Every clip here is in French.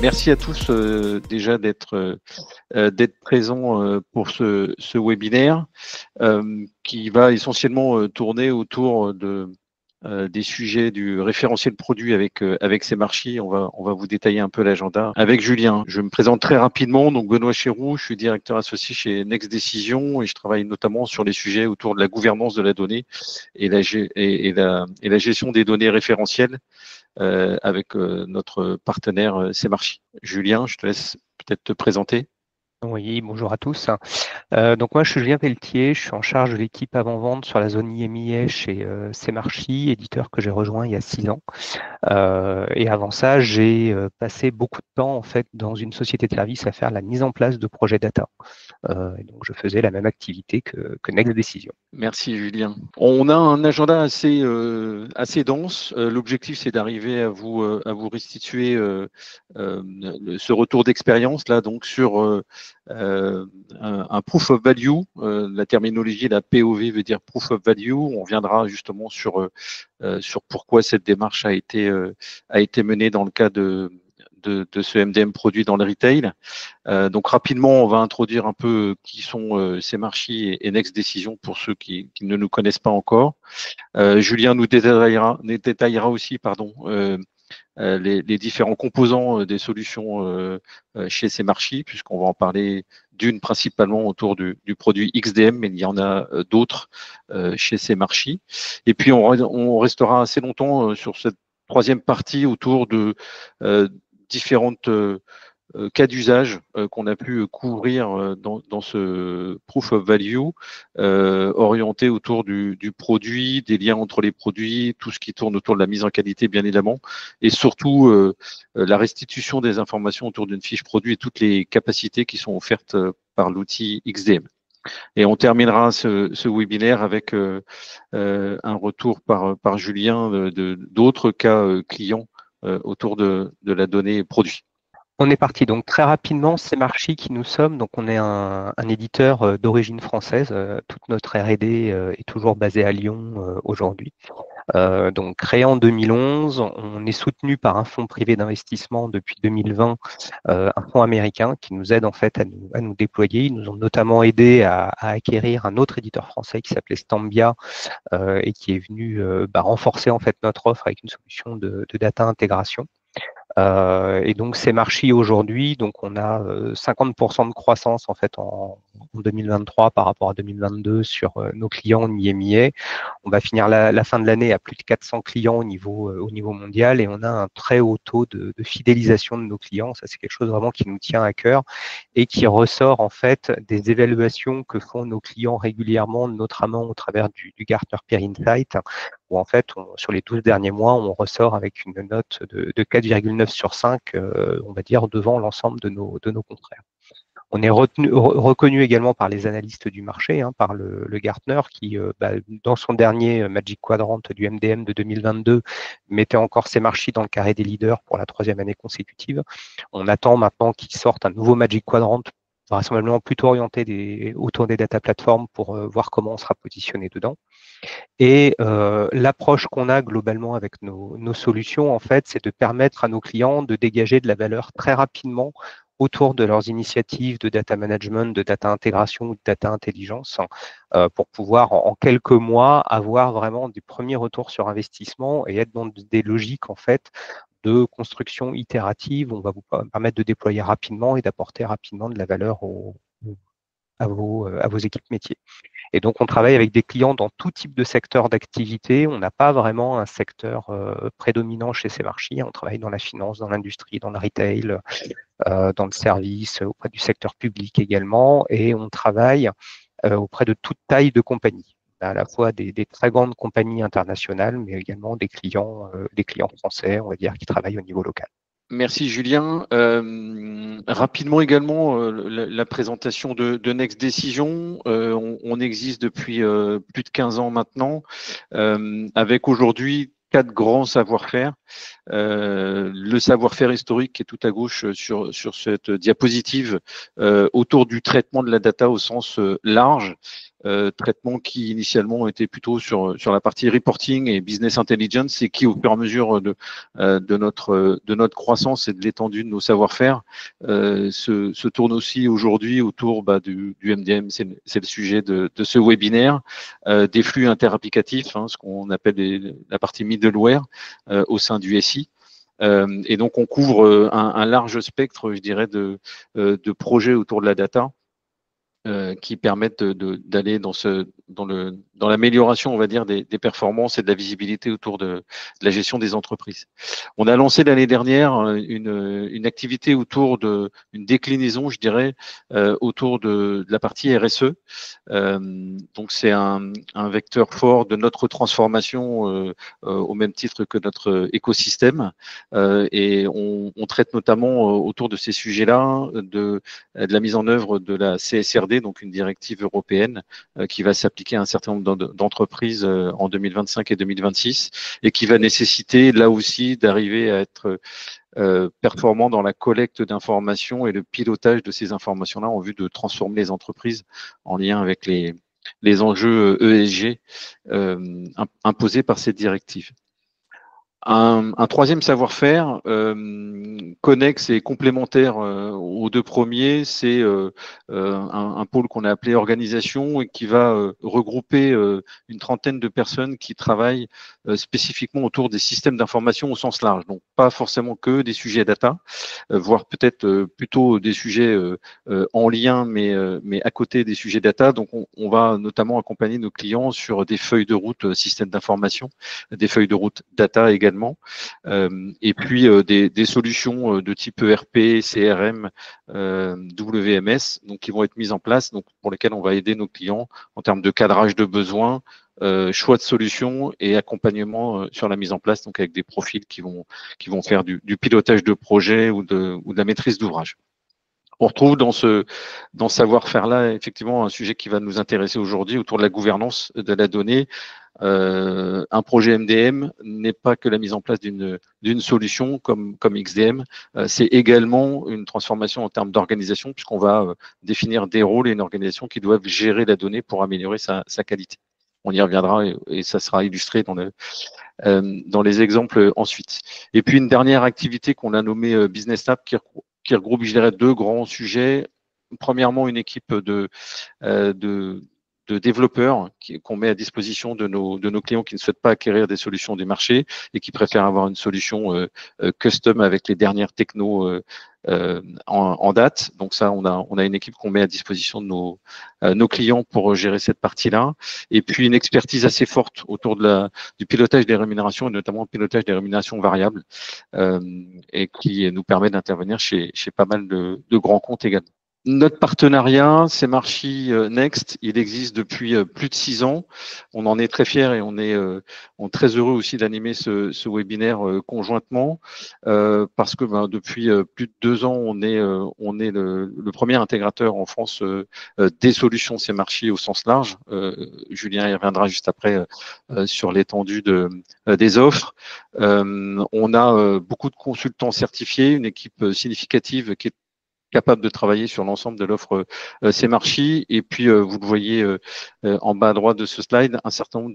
Merci à tous déjà d'être présents pour ce webinaire qui va essentiellement tourner autour des sujets du référentiel produit avec Semarchi. On va vous détailler un peu l'agenda avec Julien. Je me présente très rapidement. Donc Benoît Chéroux, je suis directeur associé chez Next Decision et je travaille notamment sur les sujets autour de la gouvernance de la donnée et la gestion des données référentielles avec notre partenaire Semarchi. Julien, je te laisse peut-être te présenter. Oui, bonjour à tous. Donc moi, je suis Julien Pelletier, je suis en charge de l'équipe avant-vente sur la zone IMIA chez Semarchi, éditeur que j'ai rejoint il y a 6 ans. Et avant ça, j'ai passé beaucoup de temps en fait dans une société de service à faire la mise en place de projets data. Et donc je faisais la même activité que Next Decision. Merci Julien. On a un agenda assez dense. L'objectif, c'est d'arriver à vous restituer ce retour d'expérience là, donc sur un proof of value. La terminologie, la POV veut dire proof of value. On viendra justement sur pourquoi cette démarche a été menée dans le cas de ce MDM produit dans le retail. Donc rapidement, on va introduire un peu qui sont Semarchi et Next Decision pour ceux qui ne nous connaissent pas encore. Julien nous détaillera aussi les différents composants des solutions chez Semarchi, puisqu'on va en parler d'une principalement autour du produit XDM, mais il y en a d'autres chez Semarchi. Et puis on restera assez longtemps sur cette troisième partie autour de différentes cas d'usage qu'on a pu couvrir dans ce proof of value, orienté autour du produit, des liens entre les produits, tout ce qui tourne autour de la mise en qualité, bien évidemment, et surtout la restitution des informations autour d'une fiche produit et toutes les capacités qui sont offertes par l'outil XDM. Et on terminera ce webinaire avec un retour par Julien d'autres cas clients autour de la donnée produit. On est parti donc très rapidement, Semarchi qui nous sommes, donc on est un éditeur d'origine française, toute notre R&D est toujours basée à Lyon aujourd'hui. Donc créé en 2011, on est soutenu par un fonds privé d'investissement depuis 2020, un fonds américain qui nous aide en fait à nous déployer. Ils nous ont notamment aidé à acquérir un autre éditeur français qui s'appelait Stambia et qui est venu renforcer en fait notre offre avec une solution de data intégration. Et donc Semarchi aujourd'hui, donc on a 50% de croissance en fait en 2023 par rapport à 2022 sur nos clients en IMIA. On va finir la fin de l'année à plus de 400 clients au niveau mondial et on a un très haut taux de fidélisation de nos clients. Ça, c'est quelque chose vraiment qui nous tient à cœur et qui ressort en fait des évaluations que font nos clients régulièrement, notamment au travers du Gartner Peer Insight, où en fait, sur les 12 derniers mois, on ressort avec une note de 4,9 sur 5, on va dire, devant l'ensemble de nos confrères. On est reconnu également par les analystes du marché, par le Gartner, qui, dans son dernier Magic Quadrant du MDM de 2022, mettait encore Semarchi dans le carré des leaders pour la 3e année consécutive. On attend maintenant qu'il sorte un nouveau Magic Quadrant, vraisemblablement plutôt orienté autour des data platforms pour voir comment on sera positionné dedans. Et l'approche qu'on a globalement avec nos solutions, en fait, c'est de permettre à nos clients de dégager de la valeur très rapidement autour de leurs initiatives de data management, de data intégration ou de data intelligence, pour pouvoir en quelques mois avoir vraiment des premiers retours sur investissement et être dans des logiques en fait de construction itérative. On va vous permettre de déployer rapidement et d'apporter rapidement de la valeur à vos équipes métiers. Et donc, on travaille avec des clients dans tout type de secteur d'activité. On n'a pas vraiment un secteur prédominant chez Semarchi. On travaille dans la finance, dans l'industrie, dans le retail, dans le service, auprès du secteur public également. Et on travaille auprès de toute taille de compagnie, à la fois des très grandes compagnies internationales, mais également des clients français, on va dire, qui travaillent au niveau local. Merci Julien. Rapidement également, la présentation de Next Decision. On existe depuis plus de 15 ans maintenant, avec aujourd'hui 4 grands savoir-faire le savoir-faire historique qui est tout à gauche sur cette diapositive autour du traitement de la data au sens large. Traitement qui initialement était plutôt sur la partie reporting et business intelligence et qui au fur et à mesure de notre croissance et de l'étendue de nos savoir-faire se tourne aussi aujourd'hui autour du MDM, c'est le sujet de ce webinaire, des flux interapplicatifs, ce qu'on appelle la partie middleware au sein du SI. Et donc on couvre un large spectre, je dirais, de projets autour de la data qui permettent d'aller dans l'amélioration, on va dire, des performances et de la visibilité autour de la gestion des entreprises. On a lancé l'année dernière une activité autour une déclinaison, je dirais, autour de la partie RSE. Donc c'est un vecteur fort de notre transformation au même titre que notre écosystème. Et on traite notamment autour de ces sujets-là de la mise en œuvre de la CSRD, donc une directive européenne qui va s'appliquer à un certain nombre d'entreprises en 2025 et 2026 et qui va nécessiter là aussi d'arriver à être performant dans la collecte d'informations et le pilotage de ces informations-là en vue de transformer les entreprises en lien avec les enjeux ESG imposés par cette directive. Un troisième savoir-faire connexe et complémentaire aux deux premiers, c'est un pôle qu'on a appelé organisation et qui va regrouper une trentaine de personnes qui travaillent spécifiquement autour des systèmes d'information au sens large. Donc pas forcément que des sujets data, voire peut-être plutôt des sujets en lien, mais à côté des sujets data. Donc on va notamment accompagner nos clients sur des feuilles de route systèmes d'information, des feuilles de route data également, et puis des solutions de type ERP, CRM, WMS, donc qui vont être mises en place, donc pour lesquelles on va aider nos clients en termes de cadrage de besoins, choix de solutions et accompagnement sur la mise en place, donc avec des profils qui vont faire du pilotage de projet ou de la maîtrise d'ouvrage. On retrouve dans ce savoir-faire-là effectivement un sujet qui va nous intéresser aujourd'hui autour de la gouvernance de la donnée. Un projet MDM n'est pas que la mise en place d'une solution comme XDM, c'est également une transformation en termes d'organisation puisqu'on va définir des rôles et une organisation qui doivent gérer la donnée pour améliorer sa qualité. On y reviendra et ça sera illustré dans les exemples ensuite. Et puis une dernière activité qu'on a nommée Business Lab qui regroupe, je dirais, deux grands sujets. Premièrement, une équipe de développeurs qu'on met à disposition de nos clients qui ne souhaitent pas acquérir des solutions du marché et qui préfèrent avoir une solution custom avec les dernières technos en date. Donc ça, on a une équipe qu'on met à disposition de nos clients pour gérer cette partie-là. Et puis une expertise assez forte autour du pilotage des rémunérations et notamment le pilotage des rémunérations variables et qui nous permet d'intervenir chez pas mal de grands comptes également. Notre partenariat, c'est Marchi Next. Il existe depuis plus de 6 ans. On en est très fiers et on est très heureux aussi d'animer ce webinaire conjointement parce que depuis plus de 2 ans, on est le premier intégrateur en France des solutions C'est Marchi au sens large. Julien y reviendra juste après sur l'étendue des offres. On a beaucoup de consultants certifiés, une équipe significative qui est capable de travailler sur l'ensemble de l'offre C'est Marchi. Et puis, vous le voyez en bas à droite de ce slide, un certain nombre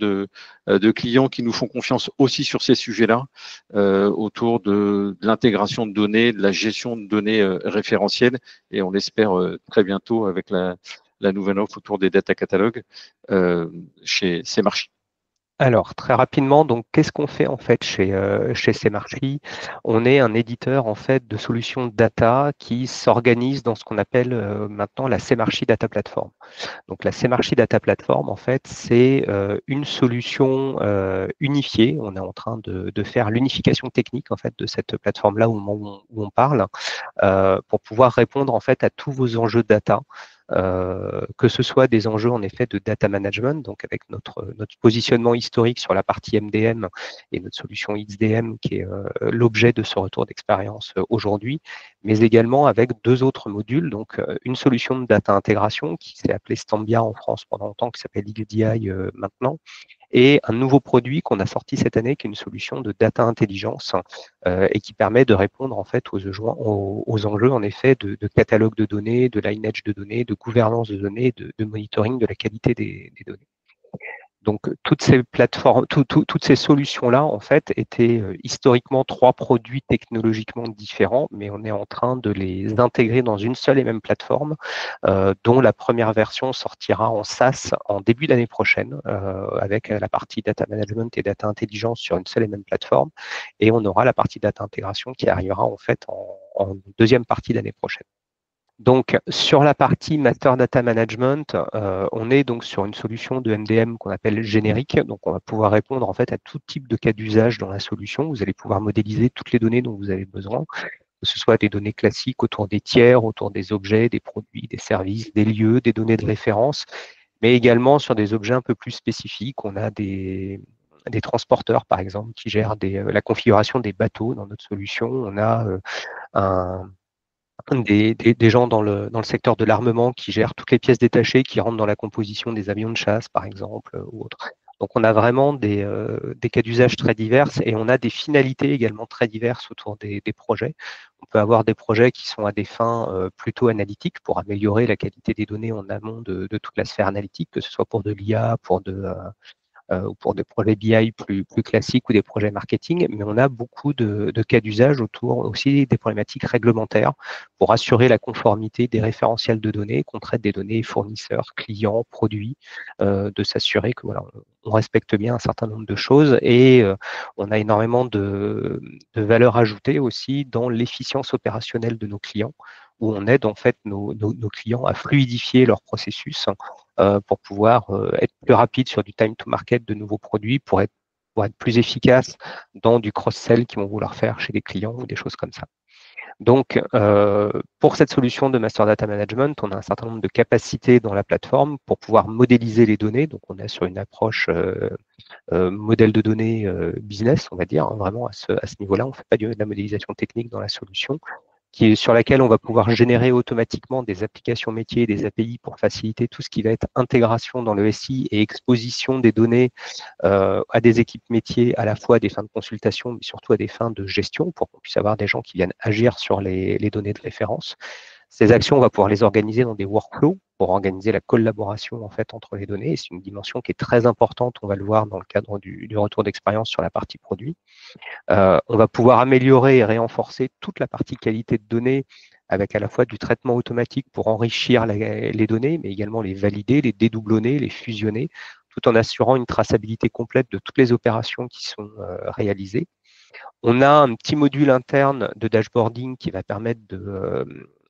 de clients qui nous font confiance aussi sur ces sujets-là, autour de l'intégration de données, de la gestion de données référentielles. Et on l'espère très bientôt avec la nouvelle offre autour des data catalogues chez C'est Marchi. Alors, très rapidement, donc, qu'est-ce qu'on fait en fait chez C'est Marchi? On est un éditeur en fait de solutions data qui s'organise dans ce qu'on appelle maintenant la C'est Marchi Data Platform. Donc, la C'est Marchi Data Platform, en fait, c'est une solution unifiée. On est en train de faire l'unification technique en fait de cette plateforme-là où on parle pour pouvoir répondre en fait à tous vos enjeux de data. Que ce soit des enjeux en effet de data management, donc avec notre positionnement historique sur la partie MDM et notre solution XDM qui est l'objet de ce retour d'expérience aujourd'hui, mais également avec 2 autres modules, donc une solution de data intégration qui s'est appelée Stambia en France pendant longtemps, qui s'appelle XDI maintenant, et un nouveau produit qu'on a sorti cette année, qui est une solution de data intelligence et qui permet de répondre en fait aux enjeux en effet de catalogue de données, de lineage de données, de gouvernance de données, de monitoring de la qualité des données. Donc, toutes ces plateformes, toutes ces solutions-là, en fait, étaient historiquement 3 produits technologiquement différents, mais on est en train de les intégrer dans une seule et même plateforme, dont la première version sortira en SaaS en début d'année prochaine, avec la partie data management et data intelligence sur une seule et même plateforme. Et on aura la partie data intégration qui arrivera en fait en deuxième partie d'année prochaine. Donc, sur la partie Master Data Management, on est donc sur une solution de MDM qu'on appelle générique. Donc, on va pouvoir répondre en fait à tout type de cas d'usage dans la solution. Vous allez pouvoir modéliser toutes les données dont vous avez besoin, que ce soit des données classiques autour des tiers, autour des objets, des produits, des services, des lieux, des données de référence, mais également sur des objets un peu plus spécifiques. On a des transporteurs, par exemple, qui gèrent la configuration des bateaux dans notre solution. On a des gens dans le secteur de l'armement qui gèrent toutes les pièces détachées qui rentrent dans la composition des avions de chasse, par exemple, ou autre. Donc, on a vraiment des cas d'usage très divers et on a des finalités également très diverses autour des projets. On peut avoir des projets qui sont à des fins plutôt analytiques pour améliorer la qualité des données en amont de toute la sphère analytique, que ce soit pour de l'IA, ou pour des projets BI plus classiques ou des projets marketing, mais on a beaucoup de cas d'usage autour aussi des problématiques réglementaires pour assurer la conformité des référentiels de données, qu'on traite des données fournisseurs, clients, produits, de s'assurer que voilà, on respecte bien un certain nombre de choses et on a énormément de valeur ajoutée aussi dans l'efficience opérationnelle de nos clients, où on aide en fait nos clients à fluidifier leur processus pour pouvoir être plus rapide sur du time to market de nouveaux produits, pour être plus efficace dans du cross-sell qu'ils vont vouloir faire chez les clients ou des choses comme ça. Donc, pour cette solution de Master Data Management, on a un certain nombre de capacités dans la plateforme pour pouvoir modéliser les données. Donc, on est sur une approche modèle de données business, on va dire, hein, vraiment à ce niveau-là. On ne fait pas de la modélisation technique dans la solution, sur laquelle on va pouvoir générer automatiquement des applications métiers, des API pour faciliter tout ce qui va être intégration dans le SI et exposition des données à des équipes métiers, à la fois à des fins de consultation, mais surtout à des fins de gestion, pour qu'on puisse avoir des gens qui viennent agir sur les données de référence. Ces actions, on va pouvoir les organiser dans des workflows pour organiser la collaboration en fait entre les données. C'est une dimension qui est très importante, on va le voir dans le cadre du retour d'expérience sur la partie produit. On va pouvoir améliorer et renforcer toute la partie qualité de données avec à la fois du traitement automatique pour enrichir les données, mais également les valider, les dédoublonner, les fusionner, tout en assurant une traçabilité complète de toutes les opérations qui sont réalisées. On a un petit module interne de dashboarding qui va permettre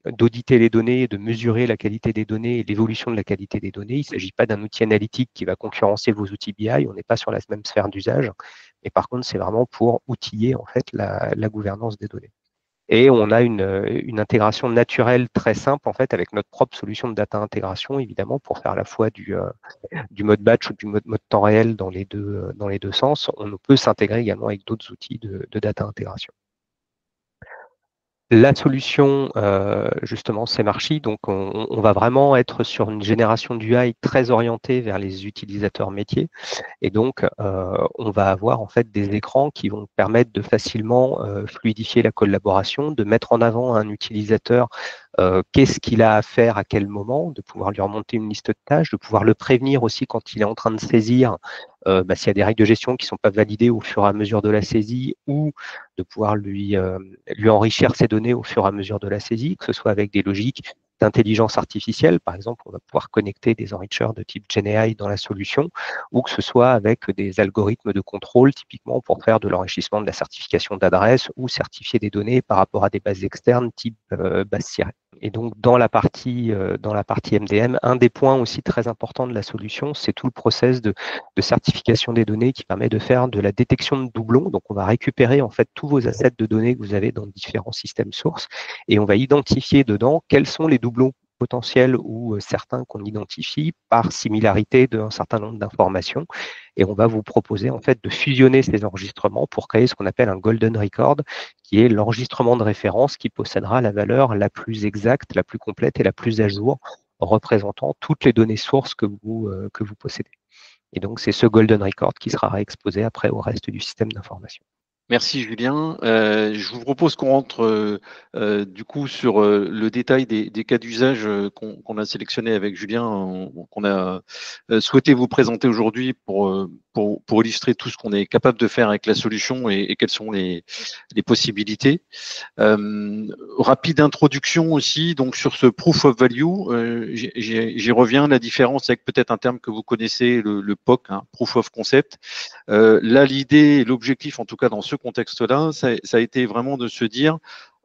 d'auditer les données, de mesurer la qualité des données et l'évolution de la qualité des données. Il ne s'agit pas d'un outil analytique qui va concurrencer vos outils BI, on n'est pas sur la même sphère d'usage, mais par contre, c'est vraiment pour outiller en fait la gouvernance des données. Et on a une intégration naturelle très simple en fait avec notre propre solution de data intégration, évidemment, pour faire à la fois du mode batch ou du mode temps réel dans les deux sens. On peut s'intégrer également avec d'autres outils de data intégration. La solution, justement, c'est Marchi. Donc, on va vraiment être sur une génération d'UI très orientée vers les utilisateurs métiers. Et donc, on va avoir en fait des écrans qui vont permettre de facilement fluidifier la collaboration, de mettre en avant un utilisateur qu'est-ce qu'il a à faire à quel moment, de pouvoir lui remonter une liste de tâches, de pouvoir le prévenir aussi quand il est en train de saisir s'il y a des règles de gestion qui ne sont pas validées au fur et à mesure de la saisie, ou de pouvoir lui enrichir ses données au fur et à mesure de la saisie, que ce soit avec des logiques d'intelligence artificielle. Par exemple, on va pouvoir connecter des enricheurs de type GenAI dans la solution, ou que ce soit avec des algorithmes de contrôle, typiquement pour faire de l'enrichissement de la certification d'adresse ou certifier des données par rapport à des bases externes type base Ciré. Et donc, dans la partie MDM, un des points aussi très importants de la solution, c'est tout le process de certification des données qui permet de faire de la détection de doublons. Donc, on va récupérer en fait tous vos assets de données que vous avez dans différents systèmes sources et on va identifier dedans quels sont les doublons potentiels ou certains qu'on identifie par similarité d'un certain nombre d'informations. Et on va vous proposer en fait de fusionner ces enregistrements pour créer ce qu'on appelle un golden record, qui est l'enregistrement de référence qui possédera la valeur la plus exacte, la plus complète et la plus à jour, représentant toutes les données sources que vous possédez. Et donc, c'est ce Golden Record qui sera exposé après au reste du système d'information. Merci Julien. Je vous propose qu'on rentre du coup sur le détail des cas d'usage qu'on a sélectionnés avec Julien, qu'on a souhaité vous présenter aujourd'hui pour illustrer tout ce qu'on est capable de faire avec la solution et quelles sont les possibilités. Rapide introduction aussi donc sur ce proof of value. J'y reviens. La différence avec peut-être un terme que vous connaissez, le POC, hein, proof of concept. Là, l'idée et l'objectif, en tout cas dans ce contexte-là, ça a été vraiment de se dire,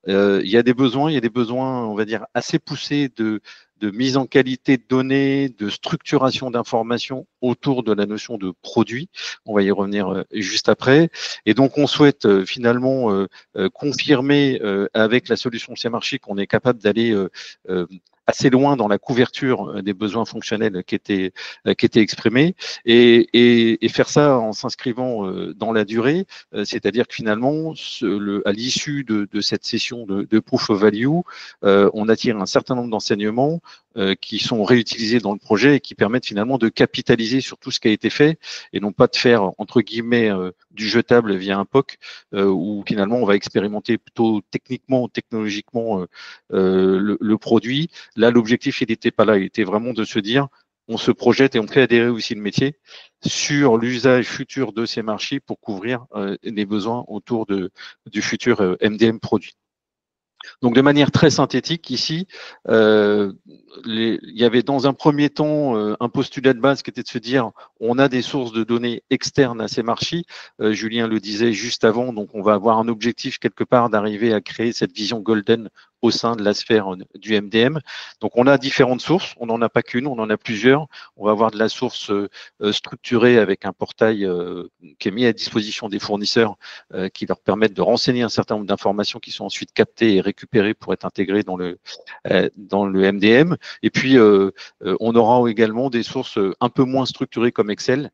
il y a des besoins, on va dire, assez poussés de mise en qualité de données, de structuration d'informations autour de la notion de produit. On va y revenir juste après. Et donc, on souhaite finalement confirmer avec la solution CMarchi qu'on est capable d'aller assez loin dans la couverture des besoins fonctionnels qui étaient exprimés et faire ça en s'inscrivant dans la durée, c'est-à-dire que finalement, à l'issue de cette session de Proof of Value, on attire un certain nombre d'enseignements qui sont réutilisés dans le projet et qui permettent finalement de capitaliser sur tout ce qui a été fait et non pas de faire, entre guillemets, du jetable via un POC, où finalement on va expérimenter plutôt techniquement, technologiquement le produit. Là, l'objectif, il n'était pas là, il était vraiment de se dire, on se projette et on fait adhérer aussi le métier sur l'usage futur de ces marchés pour couvrir les besoins autour du futur MDM produit. Donc, de manière très synthétique, ici, il y avait dans un premier temps un postulat de base qui était de se dire on a des sources de données externes à ces marchés. Julien le disait juste avant, donc on va avoir un objectif quelque part d'arriver à créer cette vision golden au sein de la sphère du MDM. Donc, on a différentes sources, on n'en a pas qu'une, on en a plusieurs. On va avoir de la source structurée avec un portail qui est mis à disposition des fournisseurs qui leur permettent de renseigner un certain nombre d'informations qui sont ensuite captées et récupérées pour être intégrées dans le MDM. Et puis, on aura également des sources un peu moins structurées comme Excel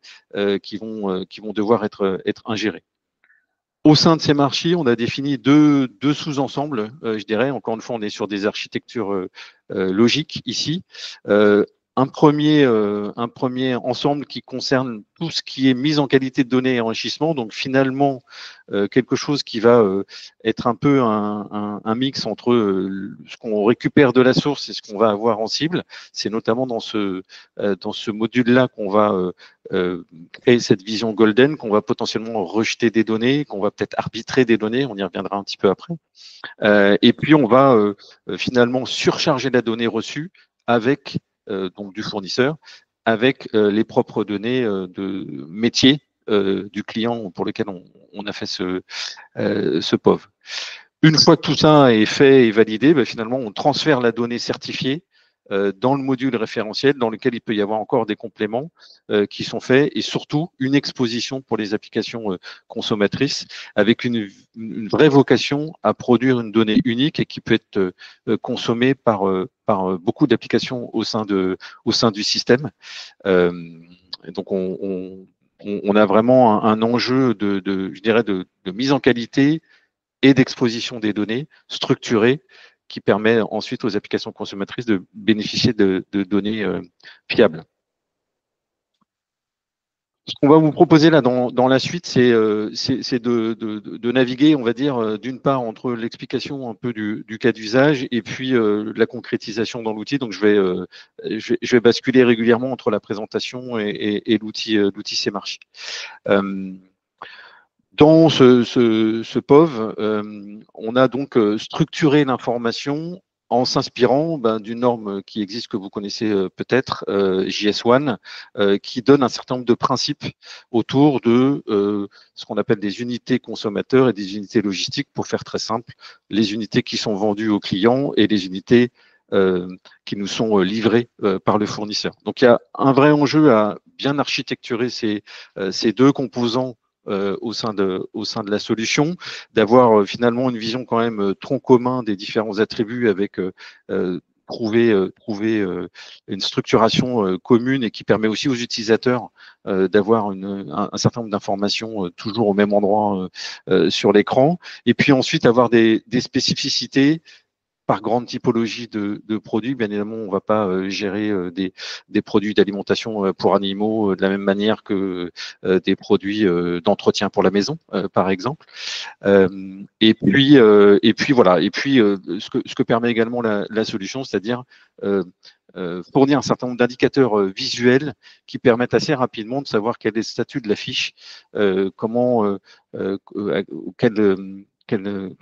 qui vont devoir être ingérées. Au sein de ces marchés, on a défini deux sous-ensembles, je dirais. Encore une fois, on est sur des architectures logiques ici. Un premier ensemble qui concerne tout ce qui est mise en qualité de données et enrichissement. Donc finalement, quelque chose qui va être un peu un mix entre ce qu'on récupère de la source et ce qu'on va avoir en cible. C'est notamment dans ce module-là qu'on va créer cette vision golden, qu'on va potentiellement rejeter des données, qu'on va peut-être arbitrer des données. On y reviendra un petit peu après. Et puis on va finalement surcharger la donnée reçue avec donc du fournisseur, avec les propres données de métier du client pour lequel on a fait ce POV. Une fois que tout ça est fait et validé, ben, finalement, on transfère la donnée certifiée dans le module référentiel dans lequel il peut y avoir encore des compléments qui sont faits et surtout une exposition pour les applications consommatrices avec une vraie vocation à produire une donnée unique et qui peut être consommée par beaucoup d'applications au sein du système. Donc on a vraiment un enjeu je dirais de mise en qualité et d'exposition des données structurées qui permet ensuite aux applications consommatrices de bénéficier de données fiables. Ce qu'on va vous proposer là dans la suite, c'est de naviguer, on va dire, d'une part entre l'explication un peu du cas d'usage et puis la concrétisation dans l'outil. Donc je vais basculer régulièrement entre la présentation et l'outil CMarchi. Dans ce POV, on a donc structuré l'information en s'inspirant d'une norme qui existe, que vous connaissez peut-être, JS1, qui donne un certain nombre de principes autour de ce qu'on appelle des unités consommateurs et des unités logistiques, pour faire très simple, les unités qui sont vendues aux clients et les unités qui nous sont livrées par le fournisseur. Donc il y a un vrai enjeu à bien architecturer ces deux composants au sein de la solution, d'avoir finalement une vision quand même tronc commun des différents attributs avec trouver une structuration commune et qui permet aussi aux utilisateurs d'avoir un certain nombre d'informations toujours au même endroit sur l'écran. Et puis ensuite avoir des spécificités par grande typologie de produits. Bien évidemment, on ne va pas gérer des produits d'alimentation pour animaux de la même manière que des produits d'entretien pour la maison, par exemple. Et puis voilà. Et puis ce que permet également la solution, c'est-à-dire fournir un certain nombre d'indicateurs visuels qui permettent assez rapidement de savoir quel est le statut de la fiche, quel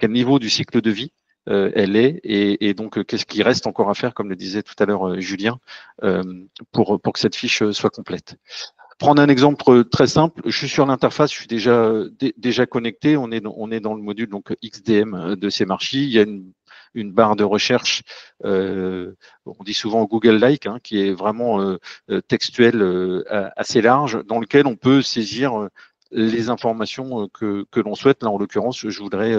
niveau du cycle de vie elle est, et donc qu'est-ce qui reste encore à faire, comme le disait tout à l'heure Julien, pour que cette fiche soit complète. Prendre un exemple très simple, je suis sur l'interface, je suis déjà connecté, on est dans le module donc XDM de Semarchi. Il y a une barre de recherche, on dit souvent Google-like, hein, qui est vraiment textuelle, assez large, dans lequel on peut saisir les informations que l'on souhaite. Là, en l'occurrence, je voudrais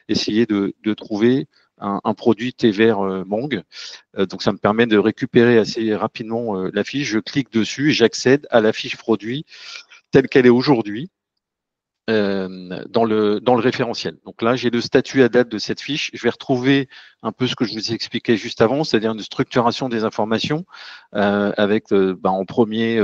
essayer de trouver un produit thé vert Monge. Donc, ça me permet de récupérer assez rapidement la fiche. Je clique dessus et j'accède à la fiche produit telle qu'elle est aujourd'hui dans le référentiel. Donc là, j'ai le statut à date de cette fiche. Je vais retrouver un peu ce que je vous ai expliqué juste avant, c'est-à-dire une structuration des informations avec en premier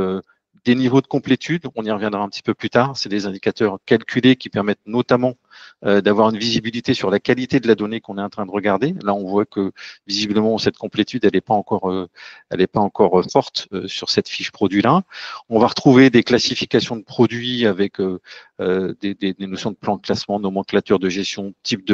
des niveaux de complétude. On y reviendra un petit peu plus tard. C'est des indicateurs calculés qui permettent notamment d'avoir une visibilité sur la qualité de la donnée qu'on est en train de regarder. Là, on voit que visiblement cette complétude, elle n'est pas encore forte sur cette fiche produit-là. On va retrouver des classifications de produits avec des notions de plan de classement, nomenclature de gestion, type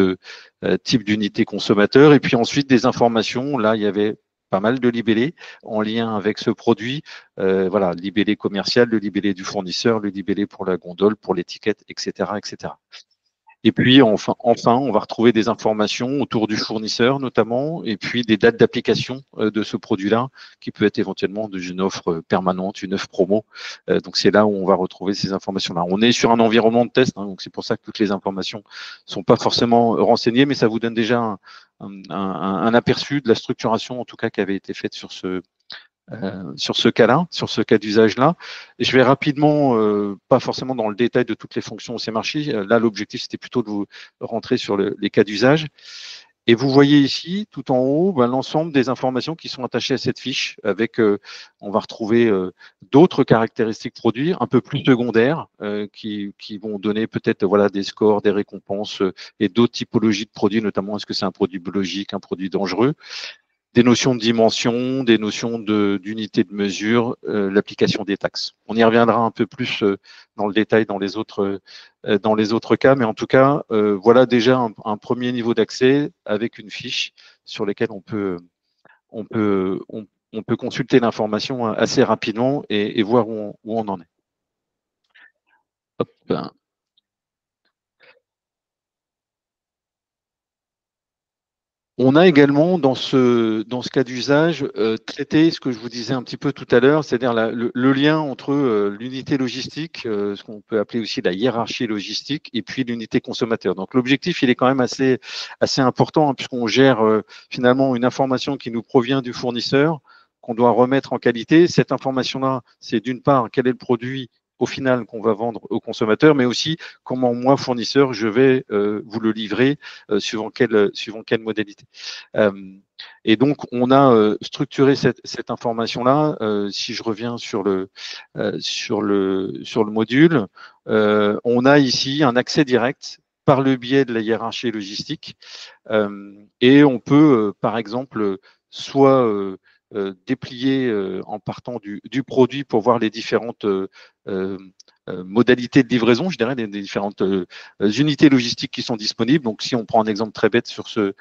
d'unité consommateur, et puis ensuite des informations. Là, il y avait pas mal de libellés en lien avec ce produit. Voilà, libellé commercial, le libellé du fournisseur, le libellé pour la gondole, pour l'étiquette, etc., etc. Et puis enfin, on va retrouver des informations autour du fournisseur notamment, et puis des dates d'application de ce produit-là, qui peut être éventuellement d'une offre permanente, une offre promo. Donc c'est là où on va retrouver ces informations-là. On est sur un environnement de test, hein, donc c'est pour ça que toutes les informations sont pas forcément renseignées, mais ça vous donne déjà un aperçu de la structuration, en tout cas, qui avait été faite sur ce cas-là, sur ce cas d'usage-là. Et je vais rapidement, pas forcément dans le détail de toutes les fonctions au Semarchi. Là, l'objectif, c'était plutôt de vous rentrer sur les cas d'usage. Et vous voyez ici, tout en haut, l'ensemble des informations qui sont attachées à cette fiche, avec, on va retrouver d'autres caractéristiques produits un peu plus secondaires, qui vont donner peut-être voilà des scores, des récompenses et d'autres typologies de produits, notamment est-ce que c'est un produit biologique, un produit dangereux. Des notions de dimension, des notions d'unité de mesure, l'application des taxes. On y reviendra un peu plus dans le détail dans les autres cas, mais en tout cas, voilà déjà un premier niveau d'accès avec une fiche sur laquelle on peut consulter l'information assez rapidement et voir où on en est. Hop. On a également dans ce cas d'usage traité ce que je vous disais un petit peu tout à l'heure, c'est-à-dire le lien entre l'unité logistique, ce qu'on peut appeler aussi la hiérarchie logistique, et puis l'unité consommateur. Donc l'objectif, il est quand même assez important, hein, puisqu'on gère finalement une information qui nous provient du fournisseur, qu'on doit remettre en qualité. Cette information-là, c'est d'une part quel est le produit au final qu'on va vendre au consommateur, mais aussi comment moi, fournisseur, je vais vous le livrer suivant quelle modalité. Et donc, on a structuré cette information-là. Si je reviens sur le module, on a ici un accès direct par le biais de la hiérarchie logistique, et on peut, par exemple, soit déplier en partant du produit pour voir les différentes modalités de livraison, je dirais, des différentes unités logistiques qui sont disponibles. Donc, si on prend un exemple très bête sur ce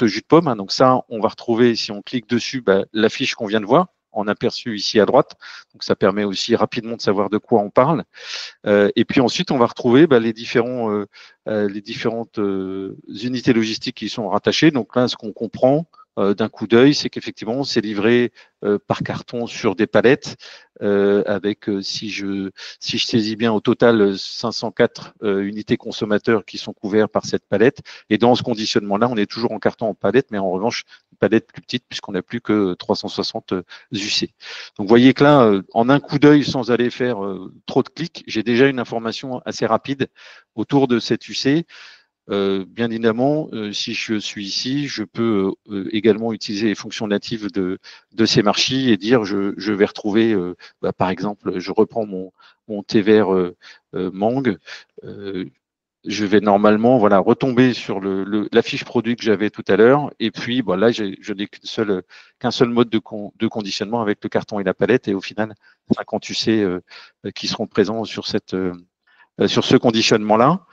jus de pomme, hein, donc ça, on va retrouver, si on clique dessus, la fiche qu'on vient de voir, en aperçu ici à droite. Donc, ça permet aussi rapidement de savoir de quoi on parle. Et puis ensuite, on va retrouver les différentes unités logistiques qui sont rattachées. Donc là, ce qu'on comprend d'un coup d'œil, c'est qu'effectivement, c'est livré par carton sur des palettes, avec, si je saisis bien, au total 504 unités consommateurs qui sont couverts par cette palette. Et dans ce conditionnement-là, on est toujours en carton en palette, mais en revanche, une palette plus petite puisqu'on n'a plus que 360 UC. Donc, vous voyez que là, en un coup d'œil, sans aller faire trop de clics, j'ai déjà une information assez rapide autour de cette UC. bien évidemment, si je suis ici, je peux également utiliser les fonctions natives de Semarchi et dire je vais retrouver, par exemple, je reprends mon thé vert mangue. Je vais normalement voilà, retomber sur la fiche produit que j'avais tout à l'heure. Et puis là, je n'ai qu'un seul mode de conditionnement avec le carton et la palette. Et au final, 50 UC qui seront présents sur sur ce conditionnement-là.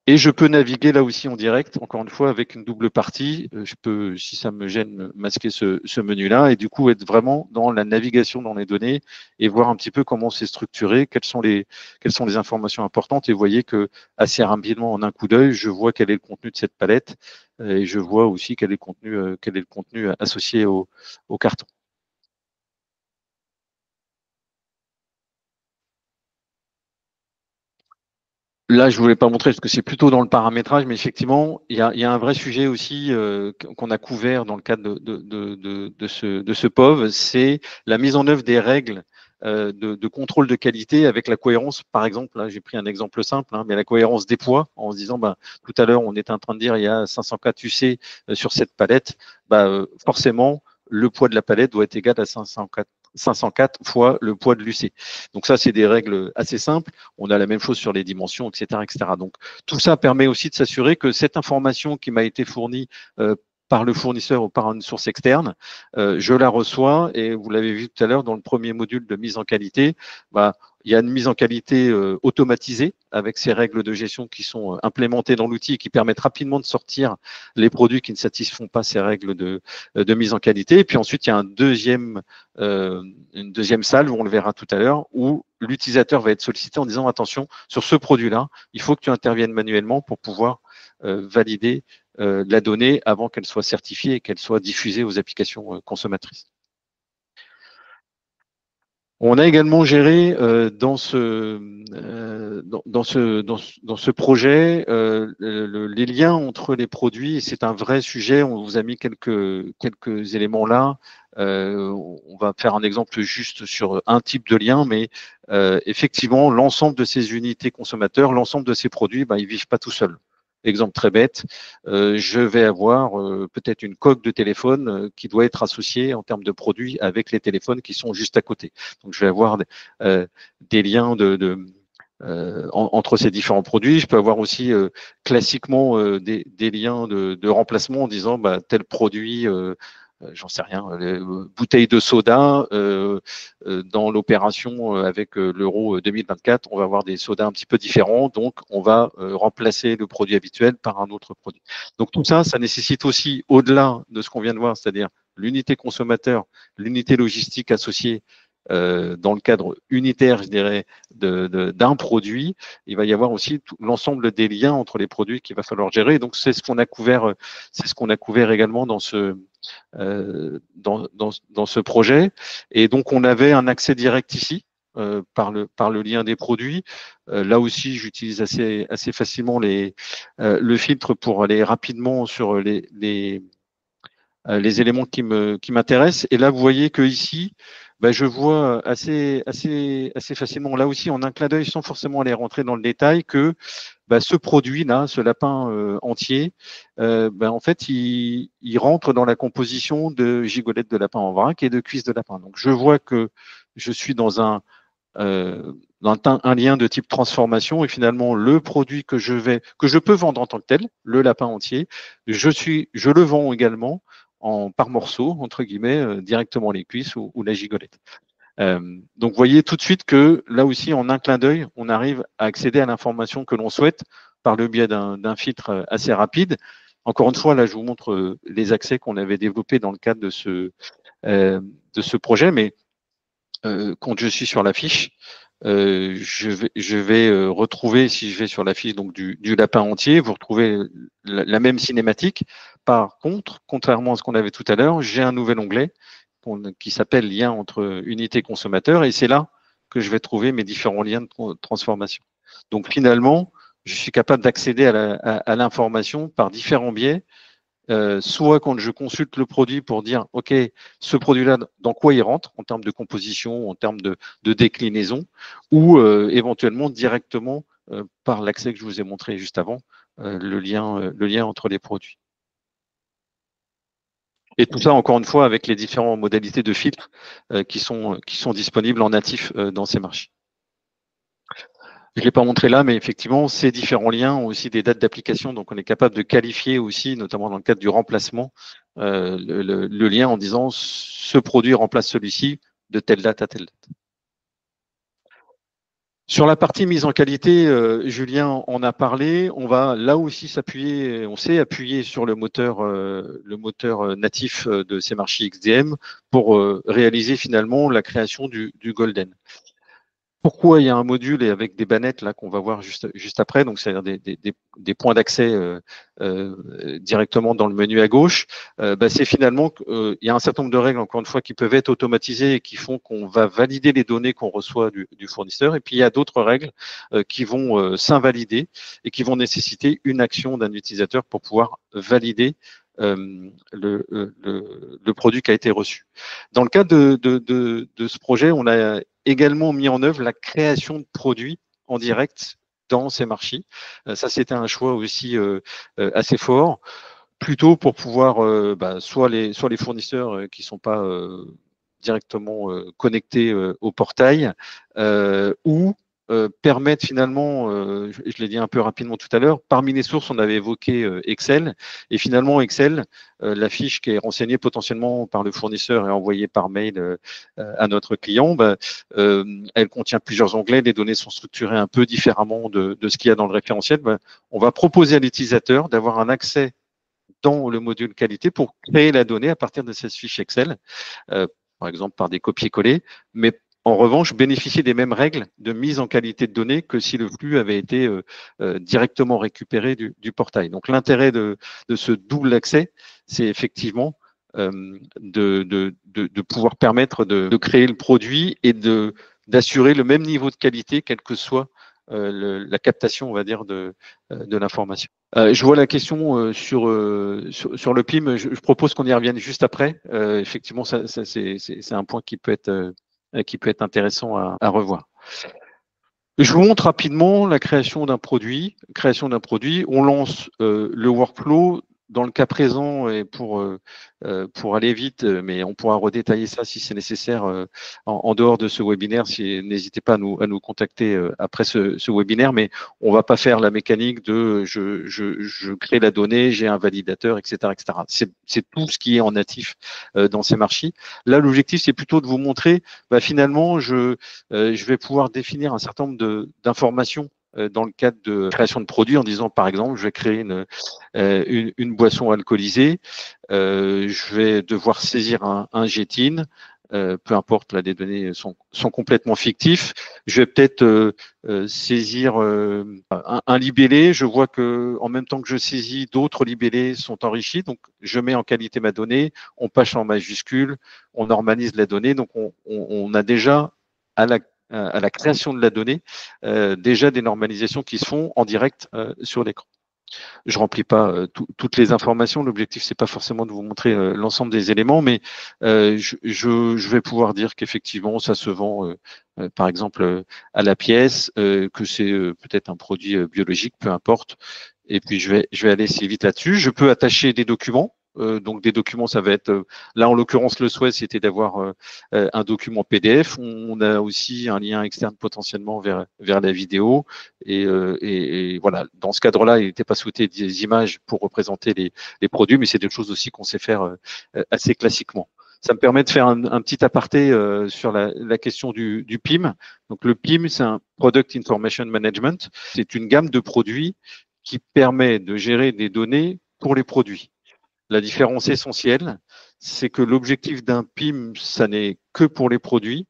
Et je peux naviguer là aussi en direct, encore une fois, avec une double partie. Je peux, si ça me gêne, masquer ce menu-là et du coup être vraiment dans la navigation dans les données et voir un petit peu comment c'est structuré, quelles sont les informations importantes. Et vous voyez que assez rapidement, en un coup d'œil, je vois quel est le contenu de cette palette et je vois aussi quel est le contenu associé au carton. Là, je voulais pas montrer parce que c'est plutôt dans le paramétrage, mais effectivement, il y a un vrai sujet aussi qu'on a couvert dans le cadre de ce POV, c'est la mise en œuvre des règles de contrôle de qualité avec la cohérence. Par exemple, là, j'ai pris un exemple simple, hein, mais la cohérence des poids, en se disant, tout à l'heure, on était en train de dire il y a 504 UC sur cette palette, forcément, le poids de la palette doit être égal à 504 fois le poids de l'UC. Donc ça, c'est des règles assez simples. On a la même chose sur les dimensions, etc., etc. Donc tout ça permet aussi de s'assurer que cette information qui m'a été fournie par le fournisseur ou par une source externe, je la reçois et vous l'avez vu tout à l'heure dans le premier module de mise en qualité, il y a une mise en qualité automatisée avec ces règles de gestion qui sont implémentées dans l'outil et qui permettent rapidement de sortir les produits qui ne satisfont pas ces règles de mise en qualité. Et puis ensuite, il y a une deuxième salle, où on le verra tout à l'heure, où l'utilisateur va être sollicité en disant attention, sur ce produit-là, il faut que tu interviennes manuellement pour pouvoir valider la donnée avant qu'elle soit certifiée et qu'elle soit diffusée aux applications consommatrices. On a également géré dans ce projet les liens entre les produits. C'est un vrai sujet. On vous a mis quelques éléments là. On va faire un exemple juste sur un type de lien, mais effectivement, l'ensemble de ces unités consommateurs, l'ensemble de ces produits, ils vivent pas tout seuls. Exemple très bête, je vais avoir peut-être une coque de téléphone qui doit être associée en termes de produits avec les téléphones qui sont juste à côté. Donc, je vais avoir des liens entre ces différents produits. Je peux avoir aussi classiquement des liens de remplacement en disant tel produit j'en sais rien, bouteille de soda dans l'opération avec l'euro 2024, on va avoir des sodas un petit peu différents, donc on va remplacer le produit habituel par un autre produit. Donc tout ça, ça nécessite aussi, au-delà de ce qu'on vient de voir, c'est-à-dire l'unité consommateur, l'unité logistique associée dans le cadre unitaire, je dirais, d'un produit, il va y avoir aussi l'ensemble des liens entre les produits qu'il va falloir gérer. Donc c'est ce qu'on a couvert également dans ce projet. Et donc, on avait un accès direct ici par le lien des produits. Là aussi, j'utilise assez facilement le filtre pour aller rapidement sur les éléments qui m'intéressent. Et là, vous voyez que ici, je vois assez facilement, là aussi, en un clin d'œil, sans forcément aller rentrer dans le détail, que ce produit-là, ce lapin entier, en fait, il rentre dans la composition de gigolettes de lapin en vrac et de cuisses de lapin. Donc, je vois que je suis dans un lien de type transformation et finalement, le produit que je peux vendre en tant que tel, le lapin entier, je le vends également par morceaux, entre guillemets, directement les cuisses ou la gigolette. Donc, vous voyez tout de suite que là aussi, en un clin d'œil, on arrive à accéder à l'information que l'on souhaite par le biais d'un filtre assez rapide. Encore une fois, là, je vous montre les accès qu'on avait développés dans le cadre de ce projet, mais quand je suis sur la fiche, je vais retrouver, si je vais sur la fiche donc du lapin entier, vous retrouvez la même cinématique. Par contre, contrairement à ce qu'on avait tout à l'heure, j'ai un nouvel onglet qui s'appelle lien entre unités consommateurs et c'est là que je vais trouver mes différents liens de transformation. Donc finalement, je suis capable d'accéder à l'information par différents biais, soit quand je consulte le produit pour dire, OK, ce produit-là, dans quoi il rentre en termes de composition, en termes de déclinaison, ou éventuellement directement par l'accès que je vous ai montré juste avant, le lien entre les produits. Et tout ça, encore une fois, avec les différentes modalités de filtre qui sont disponibles en natif dans ces marchés. Je ne l'ai pas montré là, mais effectivement, ces différents liens ont aussi des dates d'application. Donc, on est capable de qualifier aussi, notamment dans le cadre du remplacement, le lien en disant ce produit remplace celui-ci de telle date à telle date. Sur la partie mise en qualité, Julien en a parlé. On va là aussi s'appuyer, on s'est appuyé sur le moteur natif de CMarchi XDM pour réaliser finalement la création du Golden. Pourquoi il y a un module et avec des bannettes là qu'on va voir juste après, donc c'est-à-dire des points d'accès directement dans le menu à gauche, c'est finalement qu'il y a un certain nombre de règles, encore une fois, qui peuvent être automatisées et qui font qu'on va valider les données qu'on reçoit du fournisseur. Et puis il y a d'autres règles qui vont s'invalider et qui vont nécessiter une action d'un utilisateur pour pouvoir valider le produit qui a été reçu. Dans le cadre de ce projet, on a également mis en œuvre la création de produits en direct dans CMarchi. Ça, c'était un choix aussi assez fort, plutôt pour pouvoir soit les fournisseurs qui ne sont pas directement connectés au portail ou permettre finalement, je l'ai dit un peu rapidement tout à l'heure, parmi les sources, on avait évoqué Excel, et finalement Excel, la fiche qui est renseignée potentiellement par le fournisseur et envoyée par mail à notre client, elle contient plusieurs onglets, les données sont structurées un peu différemment de ce qu'il y a dans le référentiel. On va proposer à l'utilisateur d'avoir un accès dans le module qualité pour créer la donnée à partir de cette fiche Excel, par exemple par des copier-coller, mais en revanche, bénéficier des mêmes règles de mise en qualité de données que si le flux avait été directement récupéré du portail. Donc l'intérêt de ce double accès, c'est effectivement de pouvoir permettre de créer le produit et d'assurer le même niveau de qualité, quelle que soit la captation, on va dire, de l'information. Je vois la question sur le PIM. Je propose qu'on y revienne juste après. Effectivement, ça c'est un point qui peut être intéressant à revoir. Je vous montre rapidement la création d'un produit. On lance le workflow. Dans le cas présent, et pour aller vite, mais on pourra redétailler ça si c'est nécessaire en dehors de ce webinaire. N'hésitez pas à nous contacter après ce webinaire, mais on va pas faire la mécanique de je crée la donnée, j'ai un validateur, etc., etc. C'est tout ce qui est en natif dans CMarchi. Là, l'objectif, c'est plutôt de vous montrer, finalement, je vais pouvoir définir un certain nombre d'informations dans le cadre de création de produits en disant, par exemple, je vais créer une boisson alcoolisée, je vais devoir saisir un GTIN, peu importe, là, des données sont complètement fictifs. Je vais peut-être saisir un libellé. Je vois que en même temps que je saisis, d'autres libellés sont enrichis. Donc, je mets en qualité ma donnée, on passe en majuscule, on normalise la donnée. Donc, on a déjà à la création de la donnée, déjà des normalisations qui se font en direct sur l'écran. Je remplis pas toutes les informations. L'objectif, c'est pas forcément de vous montrer l'ensemble des éléments, mais je vais pouvoir dire qu'effectivement, ça se vend, par exemple, à la pièce, que c'est peut-être un produit biologique, peu importe. Et puis, je vais aller assez vite là-dessus. Je peux attacher des documents. Donc des documents, ça va être là en l'occurrence le souhait, c'était d'avoir un document PDF. On a aussi un lien externe potentiellement vers la vidéo et voilà. Dans ce cadre-là, il n'était pas souhaité des images pour représenter les produits, mais c'est des choses aussi qu'on sait faire assez classiquement. Ça me permet de faire un petit aparté sur la question du PIM. Donc le PIM, c'est un Product Information Management. C'est une gamme de produits qui permet de gérer des données pour les produits. La différence essentielle, c'est que l'objectif d'un PIM, ça n'est que pour les produits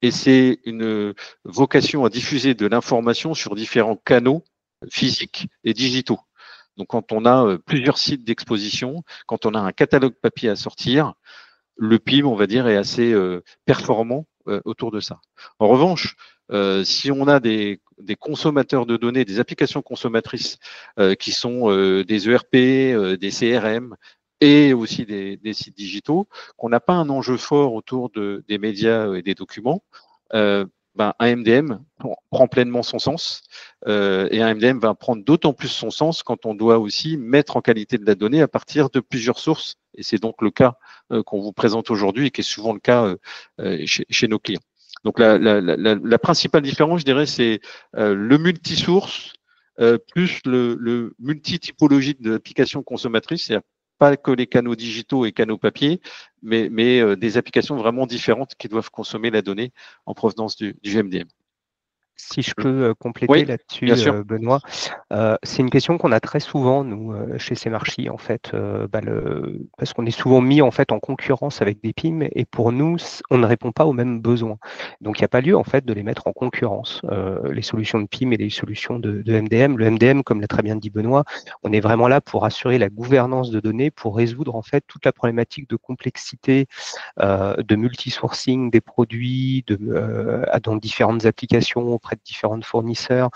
et c'est une vocation à diffuser de l'information sur différents canaux physiques et digitaux. Donc, quand on a plusieurs sites d'exposition, quand on a un catalogue papier à sortir, le PIM, on va dire, est assez performant autour de ça. En revanche, si on a des consommateurs de données, des applications consommatrices qui sont des ERP, des CRM, et aussi des sites digitaux, qu'on n'a pas un enjeu fort autour des médias et des documents, ben, un MDM prend pleinement son sens. Et un MDM va prendre d'autant plus son sens quand on doit aussi mettre en qualité de la donnée à partir de plusieurs sources. Et c'est donc le cas qu'on vous présente aujourd'hui et qui est souvent le cas chez nos clients. Donc la principale différence, je dirais, c'est le multisource plus le multi-typologie d'applications consommatrices, c'est-à-dire pas que les canaux digitaux et canaux papier, mais des applications vraiment différentes qui doivent consommer la donnée en provenance du MDM. Si je peux compléter Oui, bien là-dessus, sûr. Benoît, c'est une question qu'on a très souvent, nous, chez Semarchi, en fait, parce qu'on est souvent mis en fait en concurrence avec des PIM, et pour nous, on ne répond pas aux mêmes besoins. Donc, il n'y a pas lieu en fait de les mettre en concurrence, les solutions de PIM et les solutions de MDM. Le MDM, comme l'a très bien dit Benoît, on est vraiment là pour assurer la gouvernance de données, pour résoudre en fait toute la problématique de complexité, de multisourcing des produits, dans différentes applications auprès de différents fournisseurs,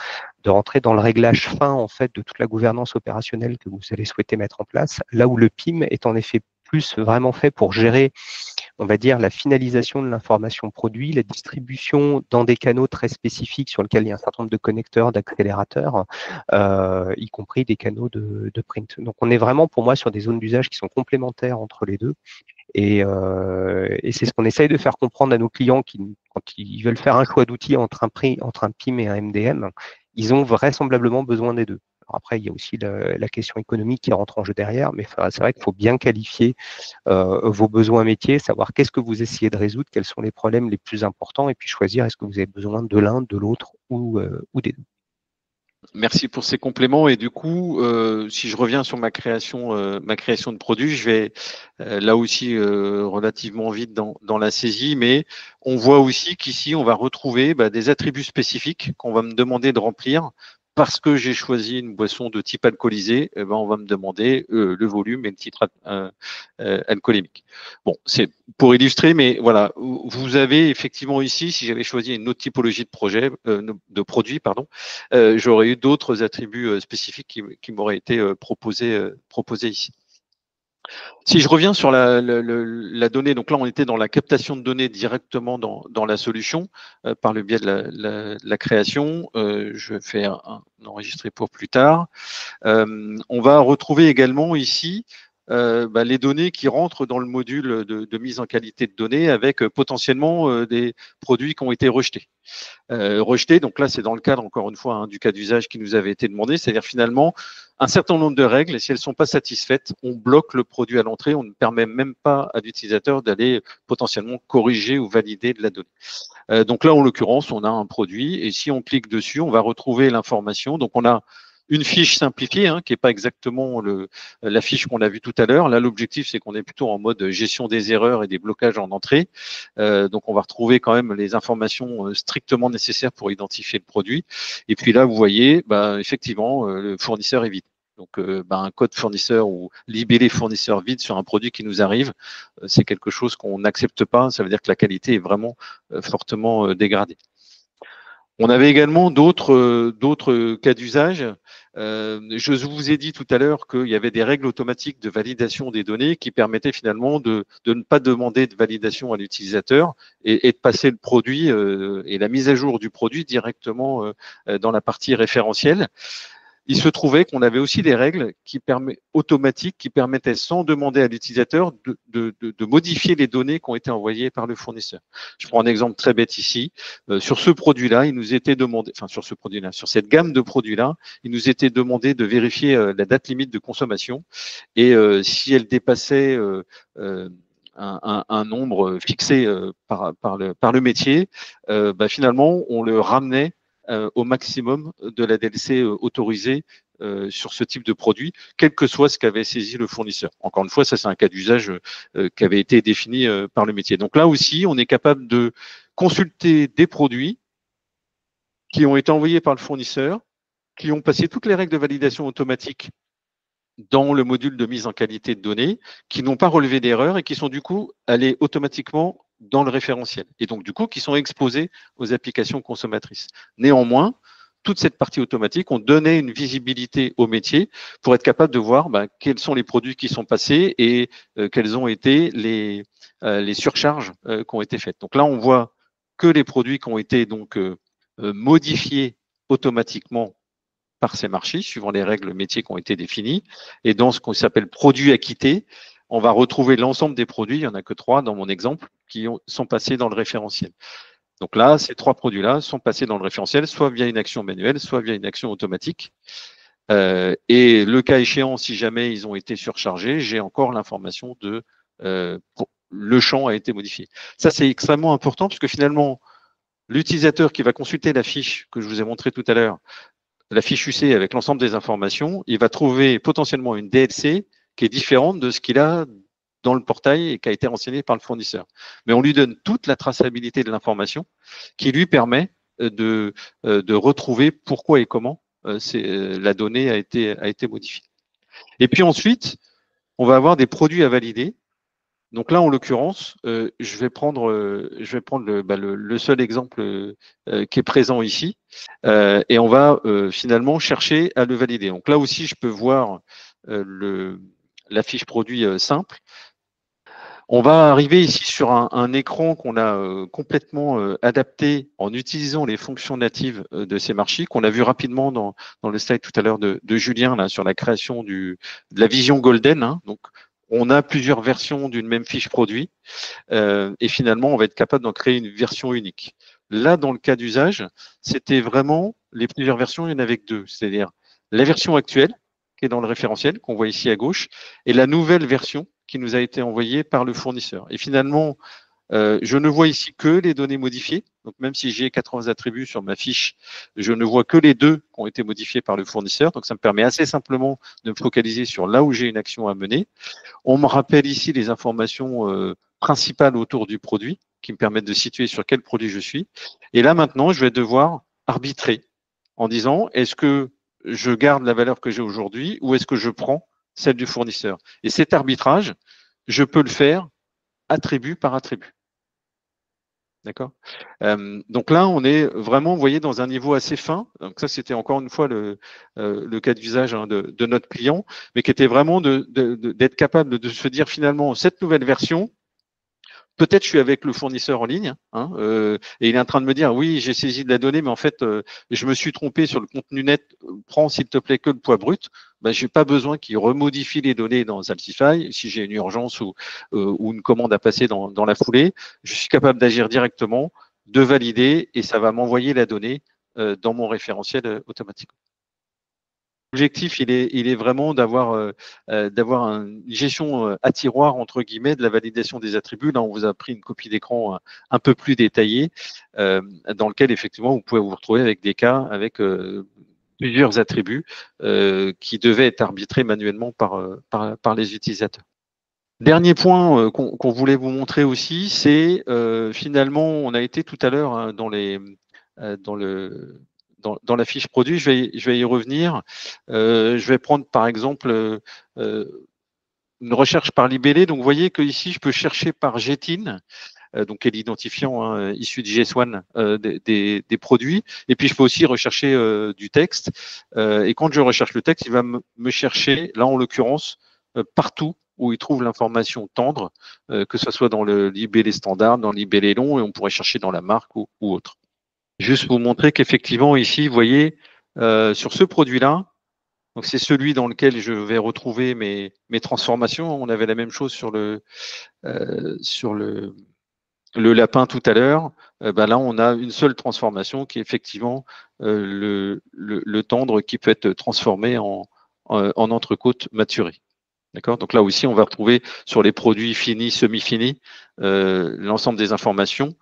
de rentrer dans le réglage fin en fait de toute la gouvernance opérationnelle que vous allez souhaiter mettre en place. Là où le PIM est en effet plus vraiment fait pour gérer, on va dire, la finalisation de l'information produit, la distribution dans des canaux très spécifiques sur lesquels il y a un certain nombre de connecteurs, d'accélérateurs, y compris des canaux de print. Donc on est vraiment pour moi sur des zones d'usage qui sont complémentaires entre les deux. Et c'est ce qu'on essaye de faire comprendre à nos clients qui, quand ils veulent faire un choix d'outils entre un PIM et un MDM, ils ont vraisemblablement besoin des deux. Alors après, il y a aussi la question économique qui rentre en jeu derrière, mais c'est vrai qu'il faut bien qualifier vos besoins métiers, savoir qu'est-ce que vous essayez de résoudre, quels sont les problèmes les plus importants, et puis choisir est-ce que vous avez besoin de l'un, de l'autre ou des deux. Merci pour ces compléments. Et du coup, si je reviens sur ma création de produit, je vais là aussi relativement vite dans la saisie, mais on voit aussi qu'ici, on va retrouver des attributs spécifiques qu'on va me demander de remplir. Parce que j'ai choisi une boisson de type alcoolisé, on va me demander le volume et le titre alcoolémique. Bon, c'est pour illustrer, mais voilà, vous avez effectivement ici, si j'avais choisi une autre typologie de produit, pardon, j'aurais eu d'autres attributs spécifiques qui m'auraient été proposés ici. Si je reviens sur la donnée, donc là on était dans la captation de données directement dans la solution par le biais de la création. Je fais un enregistrer pour plus tard. On va retrouver également ici les données qui rentrent dans le module de mise en qualité de données avec potentiellement des produits qui ont été rejetés. Rejetés, donc là c'est dans le cadre encore une fois du cas d'usage qui nous avait été demandé, c'est-à-dire finalement un certain nombre de règles, et si elles ne sont pas satisfaites, on bloque le produit à l'entrée, on ne permet même pas à l'utilisateur d'aller potentiellement corriger ou valider de la donnée. Donc là en l'occurrence on a un produit et si on clique dessus on va retrouver l'information, donc on a une fiche simplifiée, qui n'est pas exactement la fiche qu'on a vue tout à l'heure. Là, l'objectif, c'est qu'on est plutôt en mode gestion des erreurs et des blocages en entrée. Donc, on va retrouver quand même les informations strictement nécessaires pour identifier le produit. Et puis là, vous voyez, effectivement, le fournisseur est vide. Donc, un code fournisseur ou libellé fournisseur vide sur un produit qui nous arrive, c'est quelque chose qu'on n'accepte pas. Ça veut dire que la qualité est vraiment fortement dégradée. On avait également d'autres cas d'usage. Je vous ai dit tout à l'heure qu'il y avait des règles automatiques de validation des données qui permettaient finalement de ne pas demander de validation à l'utilisateur et de passer le produit et la mise à jour du produit directement dans la partie référentielle. Il se trouvait qu'on avait aussi des règles automatiques qui permettaient, sans demander à l'utilisateur, de modifier les données qui ont été envoyées par le fournisseur. Je prends un exemple très bête ici. Sur ce produit-là, il nous était demandé, enfin sur ce produit-là, sur cette gamme de produits-là, il nous était demandé de vérifier la date limite de consommation et si elle dépassait un nombre fixé par le métier, finalement, on le ramenait au maximum de la DLC autorisée sur ce type de produit, quel que soit ce qu'avait saisi le fournisseur. Encore une fois, ça c'est un cas d'usage qui avait été défini par le métier. Donc là aussi, on est capable de consulter des produits qui ont été envoyés par le fournisseur, qui ont passé toutes les règles de validation automatique dans le module de mise en qualité de données, qui n'ont pas relevé d'erreur et qui sont du coup allés automatiquement dans le référentiel. Et donc, du coup, qui sont exposés aux applications consommatrices. Néanmoins, toute cette partie automatique, on donnait une visibilité au métier pour être capable de voir quels sont les produits qui sont passés et quelles ont été les surcharges qui ont été faites. Donc là, on voit que les produits qui ont été donc modifiés automatiquement par ces marchés, suivant les règles métiers qui ont été définies. Et dans ce qu'on s'appelle produits acquittés, on va retrouver l'ensemble des produits, il n'y en a que 3 dans mon exemple, qui sont passés dans le référentiel. Donc là, ces 3 produits-là sont passés dans le référentiel, soit via une action manuelle, soit via une action automatique. Et le cas échéant, si jamais ils ont été surchargés, j'ai encore l'information de le champ a été modifié. Ça, c'est extrêmement important parce que finalement, l'utilisateur qui va consulter la fiche que je vous ai montrée tout à l'heure, la fiche UC avec l'ensemble des informations, il va trouver potentiellement une DLC qui est différente de ce qu'il a dans le portail et qui a été renseigné par le fournisseur. Mais on lui donne toute la traçabilité de l'information qui lui permet de retrouver pourquoi et comment la donnée a été modifiée. Et puis ensuite, on va avoir des produits à valider. Donc là, en l'occurrence, je vais prendre le seul exemple qui est présent ici, et on va finalement chercher à le valider. Donc là aussi, je peux voir la fiche produit simple. On va arriver ici sur un écran qu'on a complètement adapté en utilisant les fonctions natives de ces marchés, qu'on a vu rapidement dans le slide tout à l'heure de Julien là, sur la création de la vision golden. Hein. Donc, on a plusieurs versions d'une même fiche produit et finalement, on va être capable d'en créer une version unique. Là, dans le cas d'usage, c'était vraiment les plusieurs versions, il y en avait que 2, c'est-à-dire la version actuelle qui est dans le référentiel, qu'on voit ici à gauche, et la nouvelle version qui nous a été envoyée par le fournisseur. Et finalement, je ne vois ici que les données modifiées. Donc, même si j'ai 80 attributs sur ma fiche, je ne vois que les 2 qui ont été modifiés par le fournisseur. Donc, ça me permet assez simplement de me focaliser sur là où j'ai une action à mener. On me rappelle ici les informations principales autour du produit qui me permettent de situer sur quel produit je suis. Et là, maintenant, je vais devoir arbitrer en disant, est-ce que je garde la valeur que j'ai aujourd'hui ou est-ce que je prends celle du fournisseur? Et cet arbitrage, je peux le faire attribut par attribut. D'accord. Donc là, on est vraiment, vous voyez, dans un niveau assez fin. Donc ça, c'était encore une fois le cas d'usage hein, de notre client, mais qui était vraiment d'être capable de se dire finalement, cette nouvelle version, peut-être je suis avec le fournisseur en ligne hein, et il est en train de me dire oui, j'ai saisi de la donnée, mais en fait, je me suis trompé sur le contenu net. Prends s'il te plaît que le poids brut. Ben, je n'ai pas besoin qu'il remodifie les données dans Altify. Si j'ai une urgence ou une commande à passer dans la foulée, je suis capable d'agir directement, de valider et ça va m'envoyer la donnée dans mon référentiel automatique. L'objectif, il est vraiment d'avoir une gestion à tiroir, entre guillemets, de la validation des attributs. Là, on vous a pris une copie d'écran un peu plus détaillée, dans lequel, effectivement, vous pouvez vous retrouver avec des cas avec plusieurs attributs qui devaient être arbitrés manuellement par les utilisateurs. Dernier point qu'on voulait vous montrer aussi, c'est finalement, on a été tout à l'heure hein, dans la fiche produit, je vais y revenir. Je vais prendre par exemple une recherche par libellé. Donc, vous voyez que ici, je peux chercher par GTIN, donc qui est l'identifiant hein, issu de GS1 des produits. Et puis, je peux aussi rechercher du texte. Et quand je recherche le texte, il va me chercher, là en l'occurrence, partout où il trouve l'information tendre, que ce soit dans le libellé standard, dans le libellé long, et on pourrait chercher dans la marque ou autre. Juste vous montrer qu'effectivement, ici, vous voyez, sur ce produit-là, donc c'est celui dans lequel je vais retrouver mes transformations. On avait la même chose sur le lapin tout à l'heure. Ben là, on a une seule transformation qui est effectivement le tendre qui peut être transformé en entrecôte maturée. D'accord. Donc là aussi, on va retrouver sur les produits finis, semi-finis, l'ensemble des informations.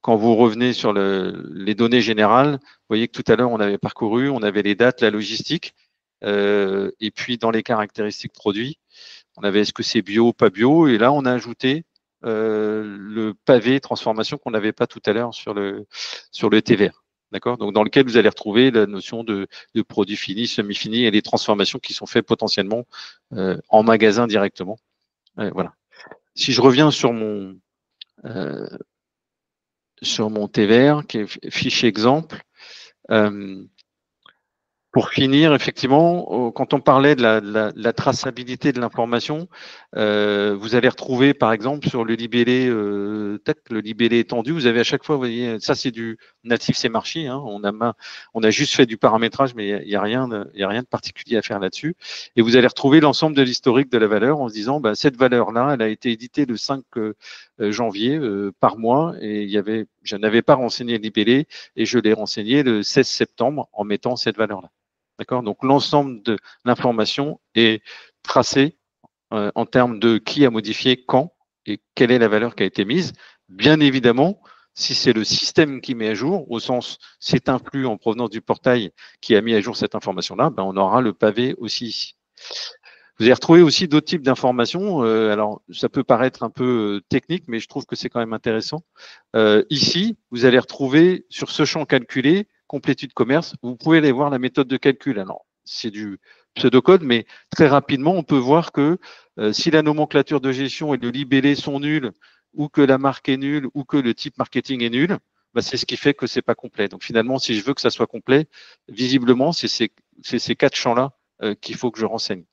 Quand vous revenez sur les données générales, vous voyez que tout à l'heure, on avait parcouru, on avait les dates, la logistique, et puis dans les caractéristiques produits, on avait est-ce que c'est bio, pas bio, et là, on a ajouté le pavé transformation qu'on n'avait pas tout à l'heure sur le TVR. D'accord. Donc, dans lequel vous allez retrouver la notion de produits finis, semi-finis et les transformations qui sont faites potentiellement en magasin directement. Voilà. Si je reviens sur mon TVR, qui est fiche exemple, Pour finir, effectivement, quand on parlait de la traçabilité de l'information, vous allez retrouver, par exemple, sur le libellé, le libellé étendu, vous avez à chaque fois, vous voyez, ça c'est du natif Semarchi, hein, on a juste fait du paramétrage, mais il y a rien de particulier à faire là-dessus. Et vous allez retrouver l'ensemble de l'historique de la valeur en se disant, bah, cette valeur-là, elle a été éditée le 5 janvier par mois, et je n'avais pas renseigné le libellé, et je l'ai renseigné le 16 septembre en mettant cette valeur-là. D'accord. Donc l'ensemble de l'information est tracé en termes de qui a modifié quand et quelle est la valeur qui a été mise. Bien évidemment, si c'est le système qui met à jour, au sens c'est un flux en provenance du portail qui a mis à jour cette information-là, ben, on aura le pavé aussi ici. Vous allez retrouver aussi d'autres types d'informations. Alors, ça peut paraître un peu technique, mais je trouve que c'est quand même intéressant. Ici, vous allez retrouver sur ce champ calculé, complétude commerce, vous pouvez aller voir la méthode de calcul. Alors, c'est du pseudocode, mais très rapidement, on peut voir que si la nomenclature de gestion et le libellé sont nuls, ou que la marque est nulle, ou que le type marketing est nul, bah, c'est ce qui fait que c'est pas complet. Donc finalement, si je veux que ça soit complet, visiblement, c'est ces 4 champs-là qu'il faut que je renseigne.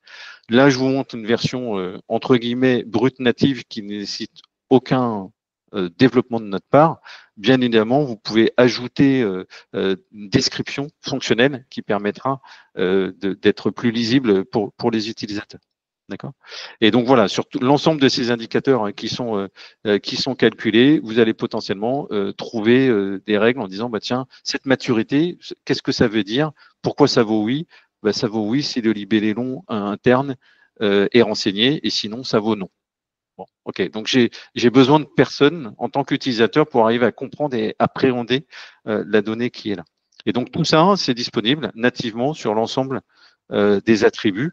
Là, je vous montre une version entre guillemets brute native qui ne nécessite aucun développement de notre part. Bien évidemment, vous pouvez ajouter une description fonctionnelle qui permettra d'être plus lisible pour les utilisateurs. D'accord. Et donc voilà, sur l'ensemble de ces indicateurs hein, qui sont calculés, vous allez potentiellement trouver des règles en disant bah tiens, cette maturité, qu'est-ce que ça veut dire? Pourquoi ça vaut oui? Bah, ça vaut oui si le libellé long interne est renseigné et sinon ça vaut non. Bon, ok. Donc j'ai besoin de personnes en tant qu'utilisateur pour arriver à comprendre et appréhender la donnée qui est là. Et donc tout ça, c'est disponible nativement sur l'ensemble des attributs.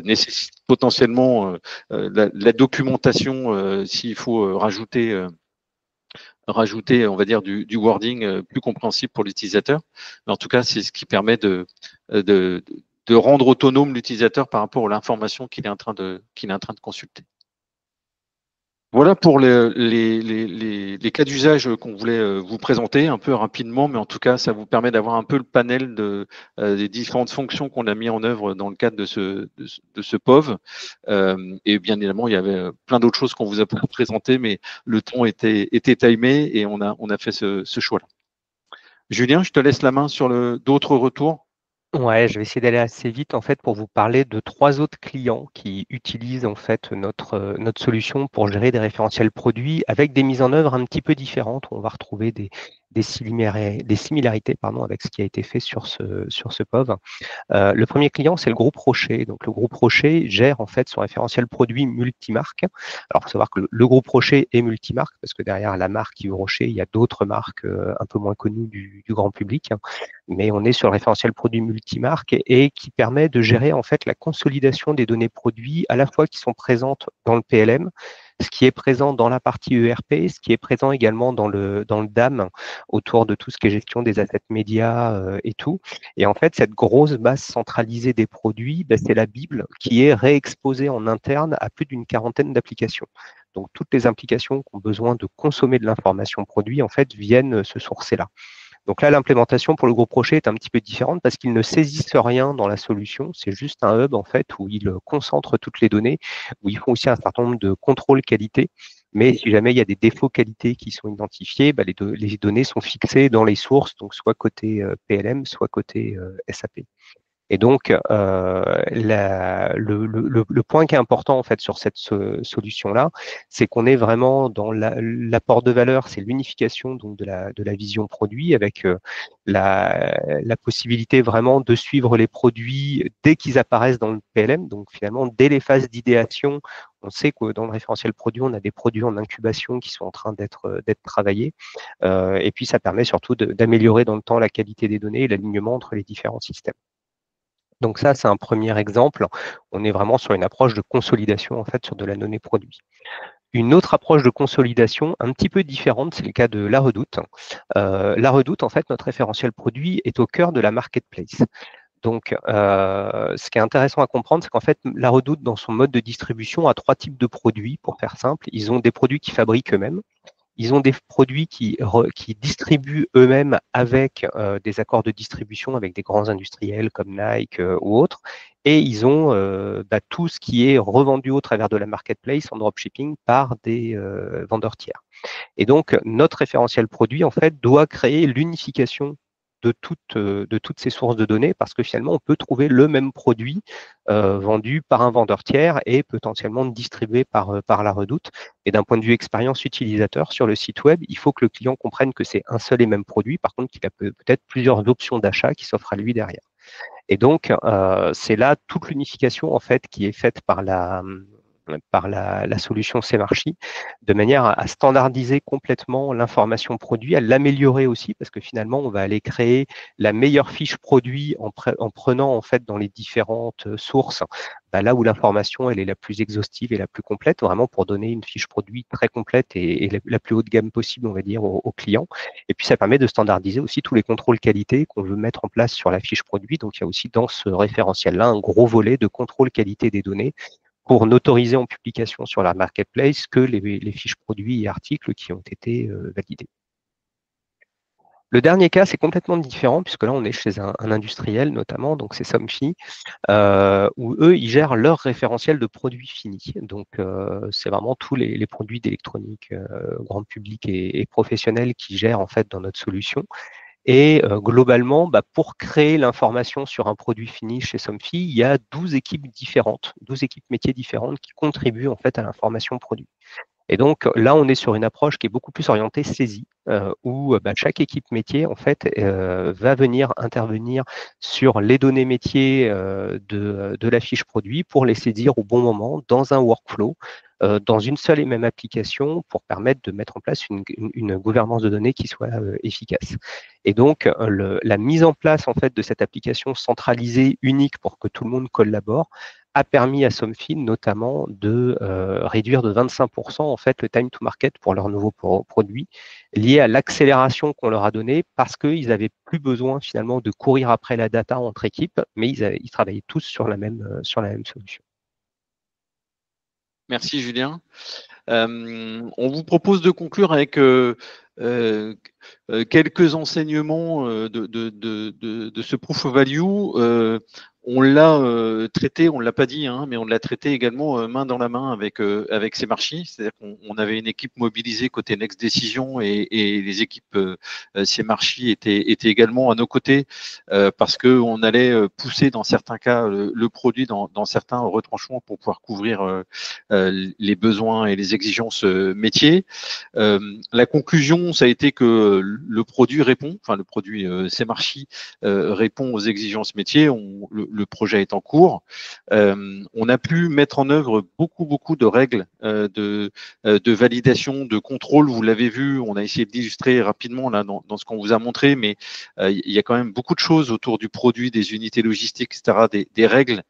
Nécessite potentiellement la documentation s'il faut rajouter, on va dire, du wording plus compréhensible pour l'utilisateur. Mais en tout cas, c'est ce qui permet de rendre autonome l'utilisateur par rapport à l'information qu'il est en train de consulter. Voilà pour les cas d'usage qu'on voulait vous présenter un peu rapidement, mais en tout cas, ça vous permet d'avoir un peu le panel des différentes fonctions qu'on a mis en œuvre dans le cadre de ce POV. Et bien évidemment, il y avait plein d'autres choses qu'on vous a présentées, mais le temps était timé et on a fait ce choix-là. Julien, je te laisse la main sur d'autres retours. Ouais, je vais essayer d'aller assez vite en fait pour vous parler de 3 autres clients qui utilisent en fait notre solution pour gérer des référentiels produits avec des mises en œuvre un petit peu différentes. On va retrouver des similarités avec ce qui a été fait sur ce POV. Le premier client, c'est le groupe Rocher. Donc, le groupe Rocher gère en fait son référentiel produit multimarque. Alors, il faut savoir que le groupe Rocher est multimarque parce que derrière la marque Yves Rocher, il y a d'autres marques un peu moins connues du grand public. Mais on est sur le référentiel produit multimarque et qui permet de gérer en fait la consolidation des données produits à la fois qui sont présentes dans le PLM, ce qui est présent dans la partie ERP, ce qui est présent également dans le DAM autour de tout ce qui est gestion des assets médias et tout. Et en fait, cette grosse base centralisée des produits, c'est la Bible qui est réexposée en interne à plus d'une quarantaine d'applications. Donc, toutes les applications qui ont besoin de consommer de l'information produit, en fait, viennent se sourcer là. Donc là, l'implémentation pour le groupe Rocher est un petit peu différente parce qu'ils ne saisissent rien dans la solution. C'est juste un hub, en fait, où ils concentrent toutes les données, où ils font aussi un certain nombre de contrôles qualité. Mais si jamais il y a des défauts qualité qui sont identifiés, les données sont fixées dans les sources, donc soit côté PLM, soit côté SAP. Et donc, le point qui est important en fait sur cette solution-là, c'est qu'on est vraiment dans l'apport de valeur, c'est l'unification donc de la vision produit avec la possibilité vraiment de suivre les produits dès qu'ils apparaissent dans le PLM. Donc finalement, dès les phases d'idéation, on sait que dans le référentiel produit, on a des produits en incubation qui sont en train d'être travaillés. Et puis, ça permet surtout d'améliorer dans le temps la qualité des données et l'alignement entre les différents systèmes. Donc ça, c'est un premier exemple. On est vraiment sur une approche de consolidation en fait sur de la donnée produit. Une autre approche de consolidation un petit peu différente, c'est le cas de La Redoute. La Redoute, en fait, notre référentiel produit est au cœur de la marketplace. Donc, ce qui est intéressant à comprendre, c'est qu'en fait, La Redoute, dans son mode de distribution, a 3 types de produits, pour faire simple. Ils ont des produits qu'ils fabriquent eux-mêmes. Ils ont des produits qui distribuent eux-mêmes avec des accords de distribution avec des grands industriels comme Nike ou autres. Et ils ont tout ce qui est revendu au travers de la marketplace en dropshipping par des vendeurs tiers. Et donc, notre référentiel produit, en fait, doit créer l'unification de toutes ces sources de données parce que finalement, on peut trouver le même produit vendu par un vendeur tiers et potentiellement distribué par la Redoute. Et d'un point de vue expérience utilisateur sur le site web, il faut que le client comprenne que c'est un seul et même produit, par contre qu'il a peut-être plusieurs options d'achat qui s'offrent à lui derrière. Et donc, c'est là toute l'unification en fait qui est faite par la solution Cmarchi, de manière à standardiser complètement l'information produit, à l'améliorer aussi, parce que finalement, on va aller créer la meilleure fiche produit en prenant en fait dans les différentes sources, là où l'information elle est la plus exhaustive et la plus complète, vraiment pour donner une fiche produit très complète et la plus haute gamme possible, on va dire, aux clients. Et puis, ça permet de standardiser aussi tous les contrôles qualité qu'on veut mettre en place sur la fiche produit. Donc, il y a aussi dans ce référentiel-là un gros volet de contrôle qualité des données pour n'autoriser en publication sur la marketplace que les fiches produits et articles qui ont été validés. Le dernier cas, c'est complètement différent, puisque là, on est chez un industriel notamment, donc c'est Somfy, où eux, ils gèrent leur référentiel de produits finis. Donc, c'est vraiment tous les produits d'électronique grand public et professionnels qui gèrent en fait dans notre solution. Et globalement, pour créer l'information sur un produit fini chez Somfy, il y a 12 équipes différentes, 12 équipes métiers différentes qui contribuent en fait à l'information produit. Et donc là, on est sur une approche qui est beaucoup plus orientée saisie, où chaque équipe métier en fait va venir intervenir sur les données métiers de la fiche produit pour les saisir au bon moment dans un workflow, dans une seule et même application pour permettre de mettre en place une gouvernance de données qui soit efficace. Et donc la mise en place en fait de cette application centralisée unique pour que tout le monde collabore a permis à Somfy notamment de réduire de 25% en fait le time to market pour leurs nouveaux produits, lié à l'accélération qu'on leur a donnée parce qu'ils n'avaient plus besoin finalement de courir après la data entre équipes, mais ils travaillaient tous sur la même solution. Merci Julien. On vous propose de conclure avec quelques enseignements de ce proof of value. On l'a traité, on ne l'a pas dit, mais on l'a traité également main dans la main avec Cmarchi. C'est-à-dire qu'on avait une équipe mobilisée côté Next Decision et les équipes Cmarchi étaient également à nos côtés parce qu'on allait pousser dans certains cas le produit dans certains retranchements pour pouvoir couvrir les besoins et les exigences métiers. La conclusion, ça a été que le produit répond, enfin le produit Cmarchi répond aux exigences métiers. Le projet est en cours. On a pu mettre en œuvre beaucoup de règles de validation, de contrôle. Vous l'avez vu, on a essayé d'illustrer rapidement là dans ce qu'on vous a montré, mais il y a quand même beaucoup de choses autour du produit, des unités logistiques, etc., des règles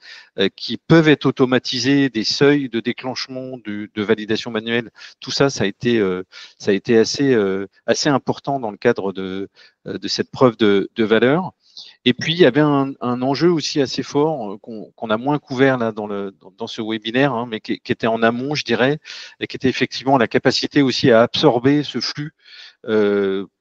qui peuvent être automatisées, des seuils de déclenchement de validation manuelle. Tout ça, ça a été assez important dans le cadre de cette preuve de valeur. Et puis, il y avait un enjeu aussi assez fort qu'on a moins couvert là dans ce webinaire, mais qui était en amont, je dirais, et qui était effectivement la capacité aussi à absorber ce flux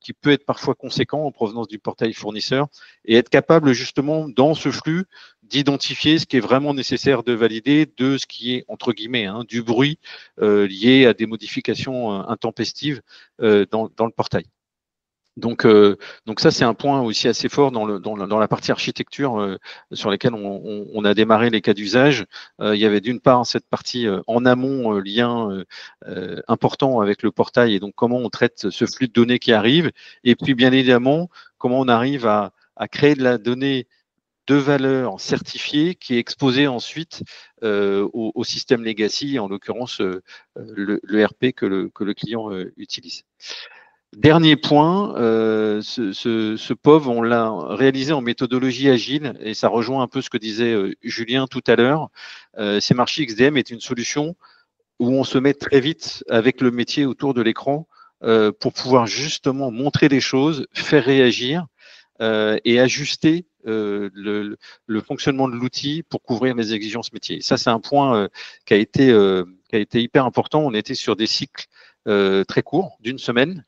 qui peut être parfois conséquent en provenance du portail fournisseur et être capable justement dans ce flux d'identifier ce qui est vraiment nécessaire de valider de ce qui est entre guillemets du bruit lié à des modifications intempestives dans le portail. Donc ça, c'est un point aussi assez fort dans la partie architecture sur laquelle on a démarré les cas d'usage. Il y avait d'une part cette partie en amont lien important avec le portail et donc comment on traite ce flux de données qui arrive. Et puis bien évidemment, comment on arrive à créer de la donnée de valeur certifiée qui est exposée ensuite au système legacy, en l'occurrence le RP que le client utilise. Dernier point, ce POV, on l'a réalisé en méthodologie agile et ça rejoint un peu ce que disait Julien tout à l'heure. Cmarchi XDM est une solution où on se met très vite avec le métier autour de l'écran pour pouvoir justement montrer les choses, faire réagir et ajuster le fonctionnement de l'outil pour couvrir les exigences métiers. Ça, c'est un point qui a été hyper important. On était sur des cycles très court, d'une semaine,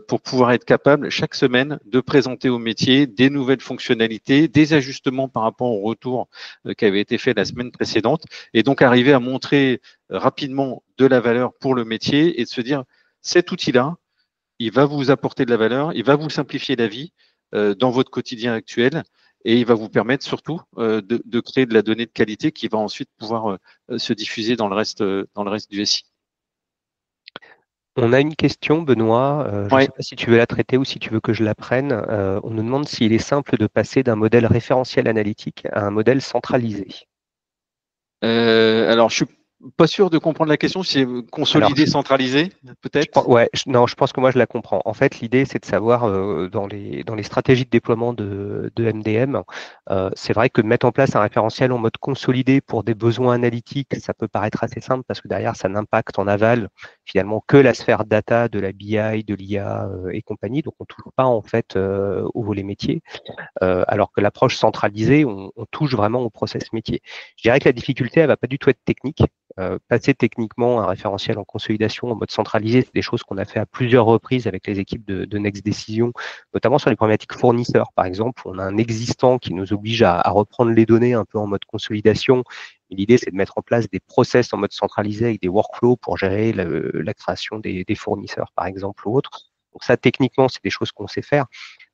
pour pouvoir être capable chaque semaine de présenter au métier des nouvelles fonctionnalités, des ajustements par rapport au retour qui avait été fait la semaine précédente, et donc arriver à montrer rapidement de la valeur pour le métier et de se dire, cet outil-là, il va vous apporter de la valeur, il va vous simplifier la vie dans votre quotidien actuel et il va vous permettre surtout de créer de la donnée de qualité qui va ensuite pouvoir se diffuser dans le reste du SI. On a une question, Benoît. Je ne Ouais. sais pas si tu veux la traiter ou si tu veux que je la prenne. On nous demande s'il est simple de passer d'un modèle référentiel analytique à un modèle centralisé. Alors, je suis pas sûr de comprendre la question. Si c'est Alors, consolidé, centralisé, peut-être. ouais, non, je pense que moi je la comprends. En fait, l'idée c'est de savoir dans les stratégies de déploiement de MDM, c'est vrai que mettre en place un référentiel en mode consolidé pour des besoins analytiques, ça peut paraître assez simple parce que derrière ça n'impacte en aval finalement que la sphère data de la BI, de l'IA et compagnie. Donc on ne touche pas en fait au volet métier. Alors que l'approche centralisée, on touche vraiment au process métier. Je dirais que la difficulté, elle va pas du tout être technique. Passer techniquement un référentiel en consolidation en mode centralisé, c'est des choses qu'on a fait à plusieurs reprises avec les équipes de Next Decision, notamment sur les problématiques fournisseurs. Par exemple, on a un existant qui nous oblige à reprendre les données un peu en mode consolidation. L'idée, c'est de mettre en place des process en mode centralisé avec des workflows pour gérer la création des fournisseurs, par exemple, ou autre. Donc ça, techniquement, c'est des choses qu'on sait faire.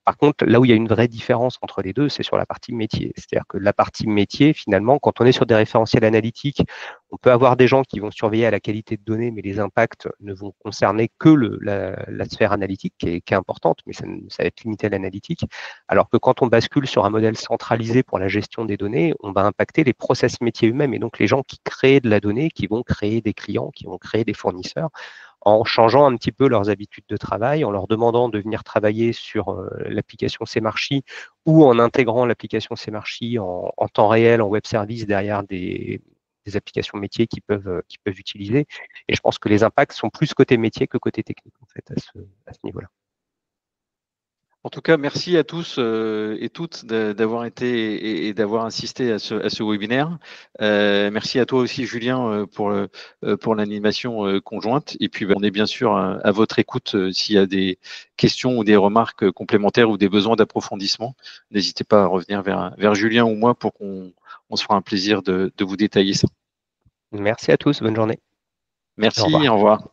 Par contre, là où il y a une vraie différence entre les deux, c'est sur la partie métier. C'est-à-dire que la partie métier, finalement, quand on est sur des référentiels analytiques, on peut avoir des gens qui vont surveiller à la qualité de données, mais les impacts ne vont concerner que la sphère analytique, qui est importante, mais ça va être limité à l'analytique. Alors que quand on bascule sur un modèle centralisé pour la gestion des données, on va impacter les process métiers eux-mêmes, et donc les gens qui créent de la donnée, qui vont créer des clients, qui vont créer des fournisseurs, en changeant un petit peu leurs habitudes de travail, en leur demandant de venir travailler sur l'application Semarchi ou en intégrant l'application Semarchi en temps réel, en web service derrière des applications métiers qu'ils peuvent utiliser. Et je pense que les impacts sont plus côté métier que côté technique en fait à ce niveau-là. En tout cas, merci à tous et toutes d'avoir été et d'avoir assisté à ce webinaire. Merci à toi aussi, Julien, pour l'animation conjointe. Et puis, on est bien sûr à votre écoute s'il y a des questions ou des remarques complémentaires ou des besoins d'approfondissement. N'hésitez pas à revenir vers Julien ou moi pour qu'on se fera un plaisir de vous détailler ça. Merci à tous, bonne journée. Au Merci, revoir. au revoir.